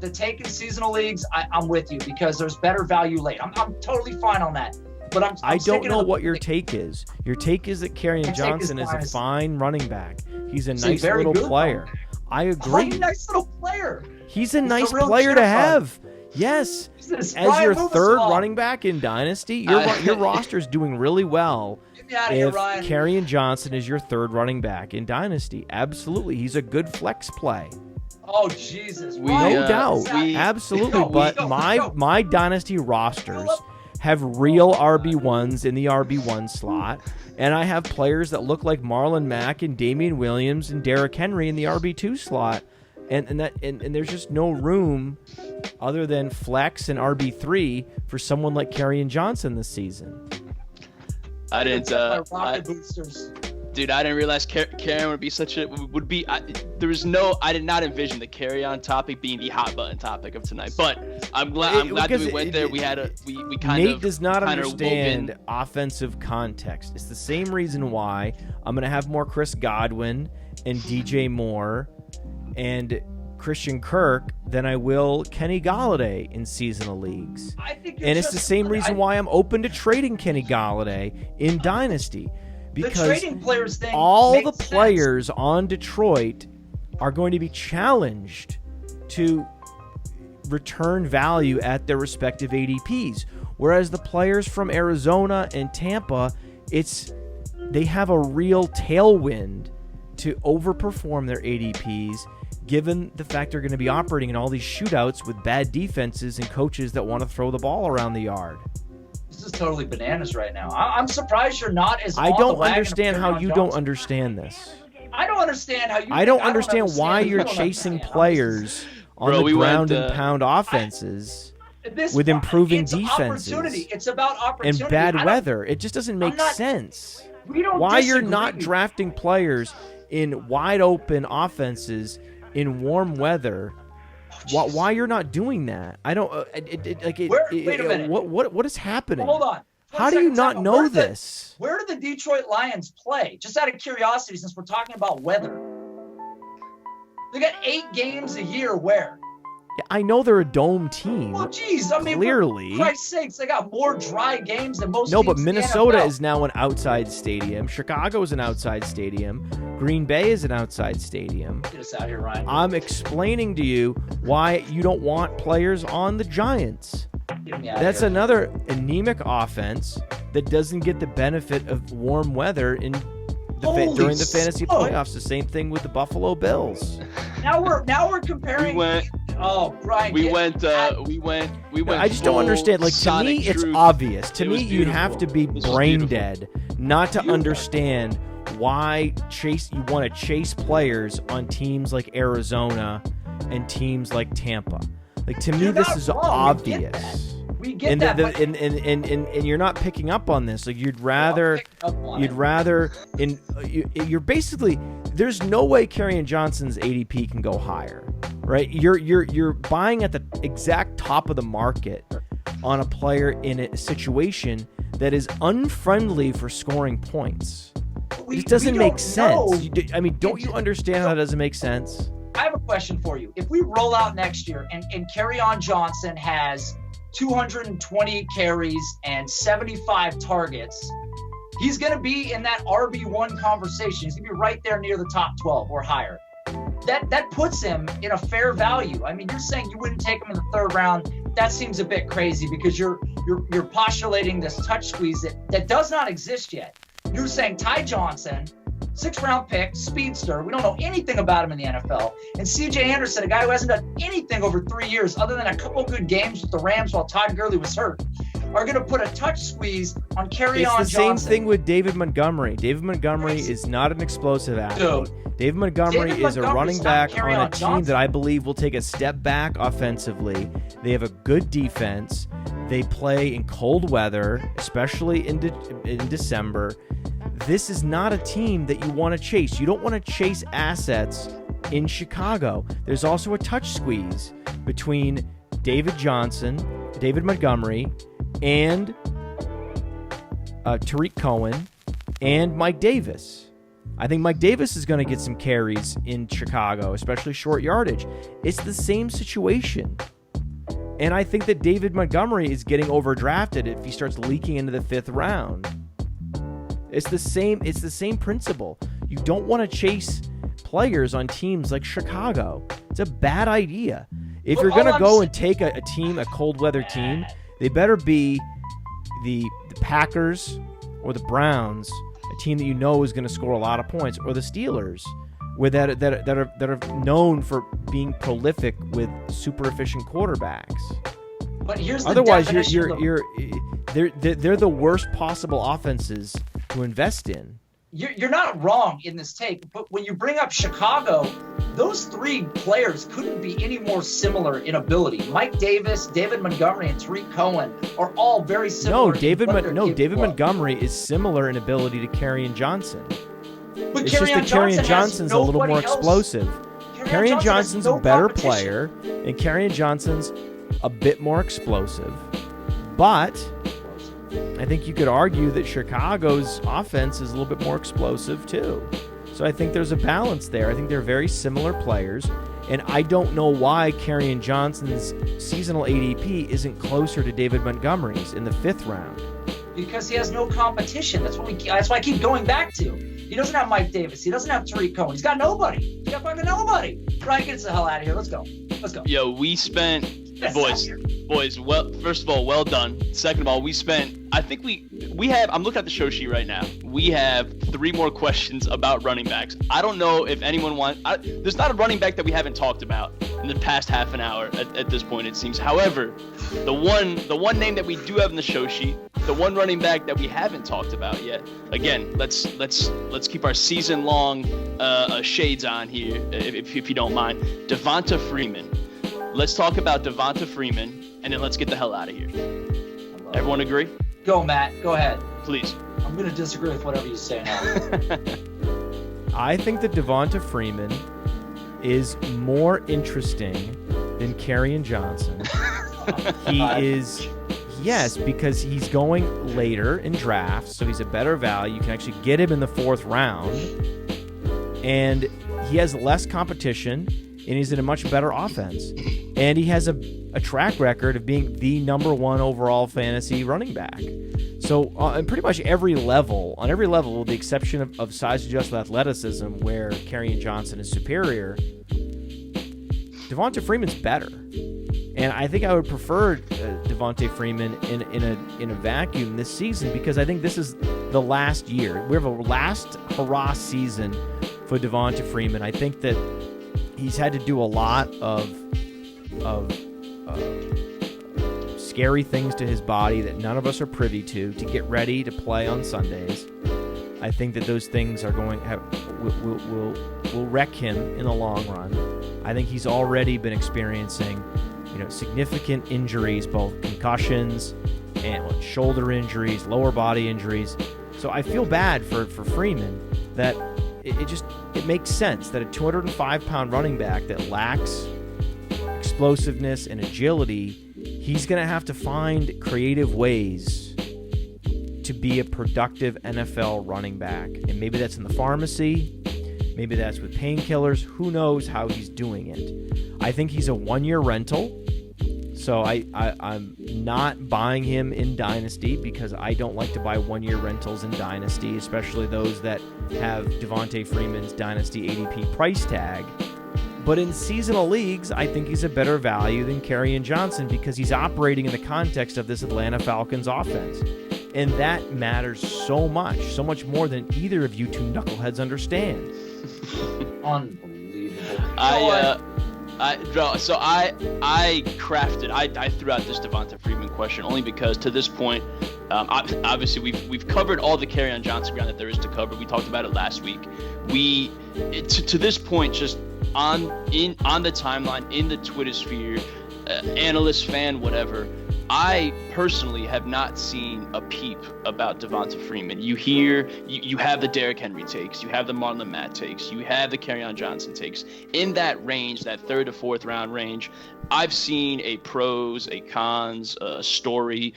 the take in seasonal leagues, I'm with you because there's better value late. I'm totally fine on that. But I don't know what your take is. Your take is that Kerryon Johnson is a fine running back. He's a nice little player. I agree. Nice little player. He's a nice player to have. Yes. As your third running back in Dynasty, your roster's doing really well. Get me out of here, Ryan. Kerryon Johnson is your third running back in Dynasty. Absolutely. He's a good flex play. Oh, Jesus. No doubt. Absolutely. But my Dynasty rosters have real RB1s in the RB1 slot, and I have players that look like Marlon Mack and Damian Williams and Derrick Henry in the RB2 slot, and there's just no room other than flex and RB3 for someone like Kerryon Johnson this season. I didn't. Dude, I didn't realize Kerryon would be such a I did not envision the Kerryon topic being the hot button topic of tonight. But I'm glad that we went there. We Nate does not understand offensive context. It's the same reason why I'm going to have more Chris Godwin and DJ Moore and Christian Kirk than I will Kenny Golladay in seasonal leagues. And it's the same reason why I'm open to trading Kenny Golladay in Dynasty. Because all the players on Detroit are going to be challenged to return value at their respective ADPs. Whereas the players from Arizona and Tampa, they have a real tailwind to overperform their ADPs, given the fact they're going to be operating in all these shootouts with bad defenses and coaches that want to throw the ball around the yard. This is totally bananas right now. I'm surprised you're not as. I don't understand how you don't understand this. I don't understand how you. I don't understand why you're chasing players on the ground and pound offenses with improving defenses. It's about opportunity. And bad weather. It just doesn't make sense. Why you're not drafting players in wide open offenses in warm weather. Why you're not doing that? I don't. Wait a minute. What is happening? Hold on. How do you not know this? Where do the Detroit Lions play? Just out of curiosity, since we're talking about weather. They got 8 games a year. Where? Yeah, I know they're a dome team. Well, geez, I mean, clearly, for Christ's sakes, they got more dry games than most. No, but teams Minnesota is now an outside stadium. Chicago is an outside stadium. Green Bay is an outside stadium. Get us out here, Ryan. I'm explaining to you why you don't want players on the Giants. That's another anemic offense that doesn't get the benefit of warm weather during the fantasy playoffs. The same thing with the Buffalo Bills. Now we're comparing. Brian. We went. I just don't understand. Like, to me, it's obvious. To me, you have to be brain dead not to understand why you want to chase players on teams like Arizona and teams like Tampa. Like, to me, You're this not is wrong. obvious. We get And that. and you're not picking up on this. Like, you're basically, there's no way Kerryon Johnson's ADP can go higher, right? You're buying at the exact top of the market on a player in a situation that is unfriendly for scoring points. It doesn't make sense. Don't you understand how that doesn't make sense? I have a question for you. If we roll out next year and Kerryon Johnson has 220 carries and 75 targets, he's going to be in that RB1 conversation. He's going to be right there near the top 12 or higher. That puts him in a fair value. I mean, you're saying you wouldn't take him in the third round. That seems a bit crazy because you're postulating this touch squeeze that does not exist yet. You're saying Ty Johnson, 6th round pick, speedster. We don't know anything about him in the NFL. And C.J. Anderson, a guy who hasn't done anything over 3 years other than a couple good games with the Rams while Todd Gurley was hurt, are going to put a touch squeeze on Kerryon Johnson. It's the same thing with David Montgomery. David Montgomery is not an explosive athlete. David Montgomery is a running back on a team that I believe will take a step back offensively. They have a good defense. They play in cold weather, especially in December. This is not a team that you want to chase. You don't want to chase assets in Chicago. There's also a touch squeeze between David Montgomery, and Tariq Cohen, and Mike Davis. I think Mike Davis is going to get some carries in Chicago, especially short yardage. It's the same situation. And I think that David Montgomery is getting overdrafted if he starts leaking into the 5th round. It's the same principle. You don't want to chase players on teams like Chicago. It's a bad idea. If you're going to go and take a cold weather team, they better be the Packers or the Browns, a team that you know is going to score a lot of points, or the Steelers, where that are known for being prolific with super efficient quarterbacks. But here's the otherwise they're the worst possible offenses to invest in. You're not wrong in this take, but when you bring up Chicago, those 3 players couldn't be any more similar in ability. Mike Davis, David Montgomery, and Tariq Cohen are all very similar. David Montgomery is similar in ability to Kerryon Johnson. But it's just that Kerryon Johnson's a little more explosive. Kerryon Johnson's a better player, and Kerryon Johnson's a bit more explosive. But I think you could argue that Chicago's offense is a little bit more explosive too. So I think there's a balance there. I think they're very similar players, and I don't know why Kerryon Johnson's seasonal ADP isn't closer to David Montgomery's in the 5th round. Because he has no competition. That's why I keep going back to. He doesn't have Mike Davis. He doesn't have Tariq Cohen. He's got nobody. He's got fucking nobody. Ryan, get us the hell out of here. Let's go. Yo, we spent boys. Well, first of all, well done. Second of all, we spent. I think we have. I'm looking at the show sheet right now. We have 3 more questions about running backs. I don't know if anyone wants. There's not a running back that we haven't talked about in the past half an hour. At this point, it seems. However, the one name that we do have in the show sheet, the one running back that we haven't talked about yet. Again, let's keep our season long shades on here, if you don't mind. Devonta Freeman. Let's talk about Devonta Freeman, and then let's get the hell out of here. Everyone agree? Go, Matt. Go ahead. Please. I'm going to disagree with whatever you say now. I think that Devonta Freeman is more interesting than Kerryon Johnson. He is, yes, because he's going later in drafts, so he's a better value. You can actually get him in the 4th round, and he has less competition, and he's in a much better offense. And he has a track record of being the number 1 overall fantasy running back. So on pretty much every level, with the exception of size-adjusted athleticism, where Kerryon Johnson is superior, Devonta Freeman's better. And I think I would prefer Devonta Freeman in a vacuum this season, because I think this is the last year. We have a last hurrah season for Devonta Freeman. I think that he's had to do a lot of scary things to his body that none of us are privy to get ready to play on Sundays. I think that those things are will wreck him in the long run. I think he's already been experiencing, significant injuries, both concussions and shoulder injuries, lower body injuries. So I feel bad for Freeman that it makes sense that a 205-pound running back that lacks explosiveness and agility, he's going to have to find creative ways to be a productive NFL running back. And maybe that's in the pharmacy. Maybe that's with painkillers. Who knows how he's doing it? I think he's a one-year rental. So I'm not buying him in Dynasty because I don't like to buy one-year rentals in Dynasty, especially those that have Devonta Freeman's Dynasty ADP price tag. But in seasonal leagues, I think he's a better value than Kerryon Johnson because he's operating in the context of this Atlanta Falcons offense. And that matters so much more than either of you two knuckleheads understand. Unbelievable. I threw out this Devonta Freeman question only because to this point, obviously we've covered all the Kerryon Johnson ground that there is to cover. We talked about it last week. To this point, just on the timeline, in the Twitter sphere, analyst, fan, whatever, I personally have not seen a peep about Devonta Freeman. You have the Derrick Henry takes, you have the Marlon Matt takes, you have the Kerryon Johnson takes. In that range, that 3rd to 4th round range, I've seen a pros, a cons, a story,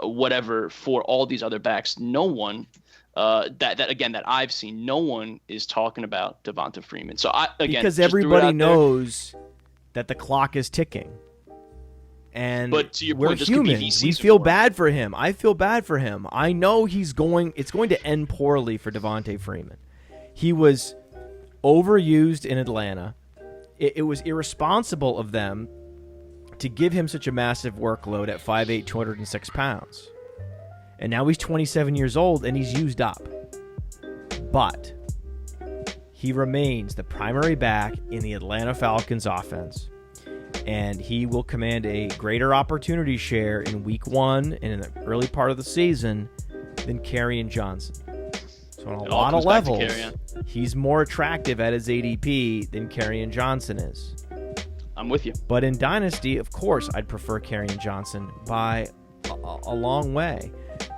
whatever for all these other backs. No one that I've seen, no one is talking about Devonta Freeman. So because everybody knows that the clock is ticking. And but to your we're point, humans. We feel bad for him. I feel bad for him. I know it's going to end poorly for Devonta Freeman. He was overused in Atlanta. It was irresponsible of them to give him such a massive workload at 5'8", 206 pounds. And now he's 27 years old and he's used up. But he remains the primary back in the Atlanta Falcons offense. And he will command a greater opportunity share in week 1 and in the early part of the season than Kerryon Johnson. So on a lot of levels, he's more attractive at his ADP than Kerryon Johnson is. I'm with you. But in Dynasty, of course, I'd prefer Kerryon Johnson by a long way.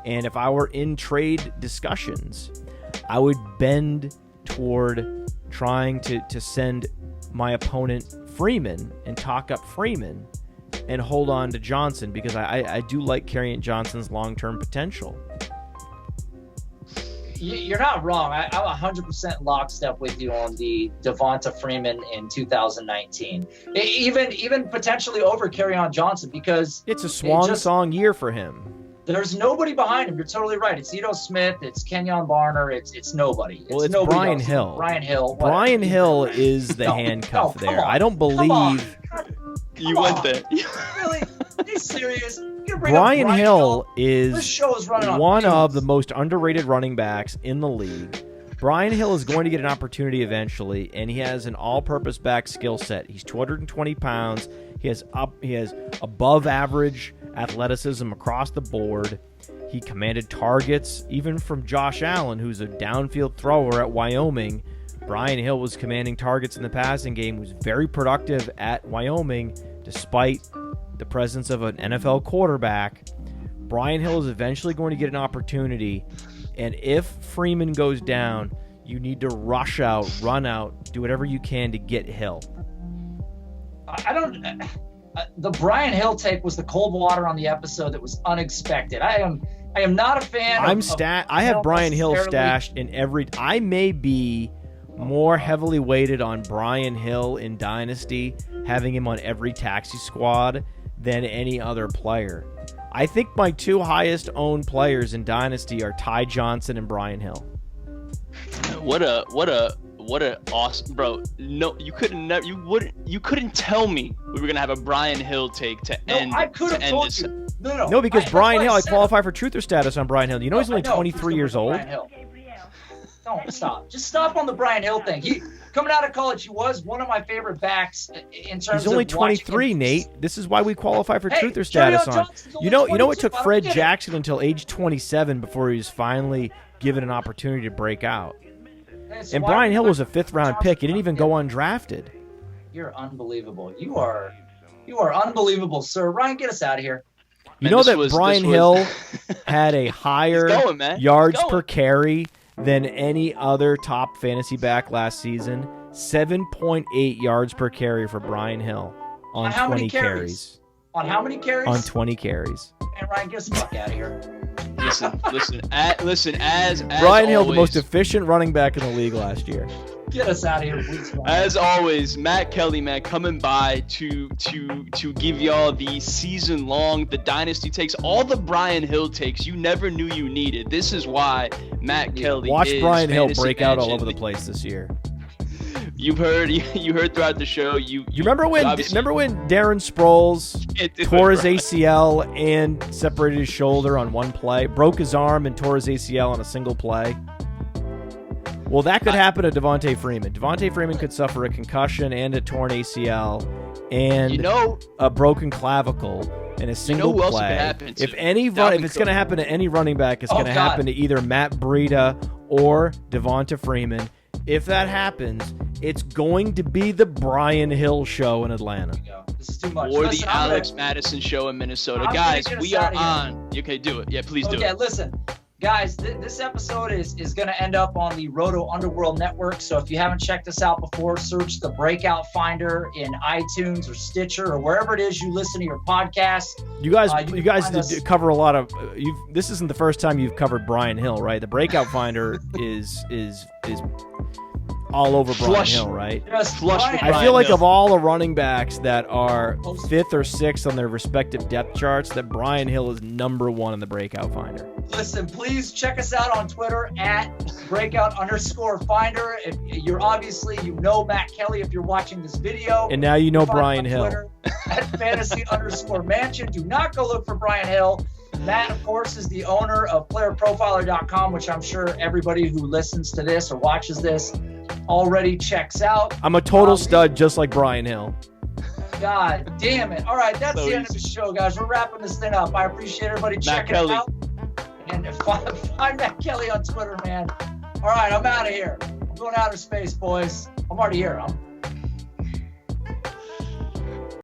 And if I were in trade discussions, I would bend toward trying to send my opponent Freeman and talk up Freeman and hold on to Johnson because I do like Kerryon Johnson's long-term potential. You're not wrong. I'm 100% lockstep with you on the Devonta Freeman in 2019. Even potentially over Kerryon Johnson because it's a swan song year for him. There's nobody behind him. You're totally right. It's Ito Smith. It's Kenyon Barner. It's nobody. It's nobody Brian else. Hill. Brian Hill. Brian Hill is the handcuff there. I don't believe you went there. Really? Are you serious? Brian Hill is this show is running one of the most underrated running backs in the league. Brian Hill is going to get an opportunity eventually, and he has an all-purpose back skill set. He's 220 pounds. He has above average athleticism across the board. He commanded targets even from Josh Allen, who's a downfield thrower at Wyoming. Brian Hill was commanding targets in the passing game, was very productive at Wyoming despite the presence of an NFL quarterback. Brian Hill is eventually going to get an opportunity, and if Freeman goes down, you need to rush out, run out, do whatever you can to get Hill. The Brian Hill take was the cold water on the episode that was unexpected. I am not a fan. I have Brian Hill stashed in every. I may be more heavily weighted on Brian Hill in Dynasty, having him on every taxi squad than any other player. I think my 2 highest owned players in Dynasty are Ty Johnson and Brian Hill. What a awesome, bro. No, you couldn't tell me we were gonna have a Brian Hill take to end. I could have told this. You. No, because Brian Hill, I qualify for truther status on Brian Hill. You know he's only 23 years old. Don't stop. Just stop on the Brian Hill thing. He coming out of college, he was one of my favorite backs in terms of. He's only 23, Nate. This is why we qualify for truther status on. You know, it took Fred Jackson until age 27 before he was finally given an opportunity to break out. And Brian Hill was a 5th round pick. He didn't even go undrafted. You're unbelievable. You are unbelievable, sir. Ryan, get us out of here. You know that Brian Hill had a higher yards per carry than any other top fantasy back last season? 7.8 yards per carry for Brian Hill on 20 carries. On how many carries? On 20 carries. And Ryan, get us the fuck out of here. Listen. As Brian Hill, always, the most efficient running back in the league last year. Get us out of here, please. As always, Matt Kelley, man, coming by to give y'all the season-long, the dynasty takes, all the Brian Hill takes you never knew you needed. This is why Matt Kelley Watch is Brian Hill fantasy break out all mansion. over the place this year. You heard throughout the show. You remember when Darren Sproles tore his ACL and separated his shoulder on one play, broke his arm and tore his ACL on a single play? Well, that could happen to Devonta Freeman. Devonta Freeman could suffer a concussion and a torn ACL and a broken clavicle in a single play. If it's going to happen to any running back, it's going to happen to either Matt Breida or Devonta Freeman. If that happens, it's going to be the Brian Hill show in Atlanta. This is too much. Or the Alex Mattison show in Minnesota. Guys, we are on. Okay, do it. Yeah, please do it. Okay, listen. Guys, this episode is going to end up on the Roto Underworld Network. So if you haven't checked us out before, search the Breakout Finder in iTunes or Stitcher or wherever it is you listen to your podcast. You guys did cover a lot of. This isn't the first time you've covered Brian Hill, right? The Breakout Finder is all over Brian Hill, right? Yes, I feel like of all the running backs that are 5th or 6th on their respective depth charts, that Brian Hill is number 1 in the Breakout Finder. Listen, please check us out on Twitter at Breakout_Finder. If you're obviously, Matt Kelley if you're watching this video. And now you know Brian Hill. Twitter at fantasy_mansion. Do not go look for Brian Hill. Matt, of course, is the owner of playerprofiler.com, which I'm sure everybody who listens to this or watches this already checks out. I'm a total stud, just like Brian Hill. God damn it. All right, that's the end of the show, guys. We're wrapping this thing up. I appreciate everybody checking it out. And find Matt Kelley on Twitter, man. All right, I'm out of here. I'm going outer space, boys. I'm already here.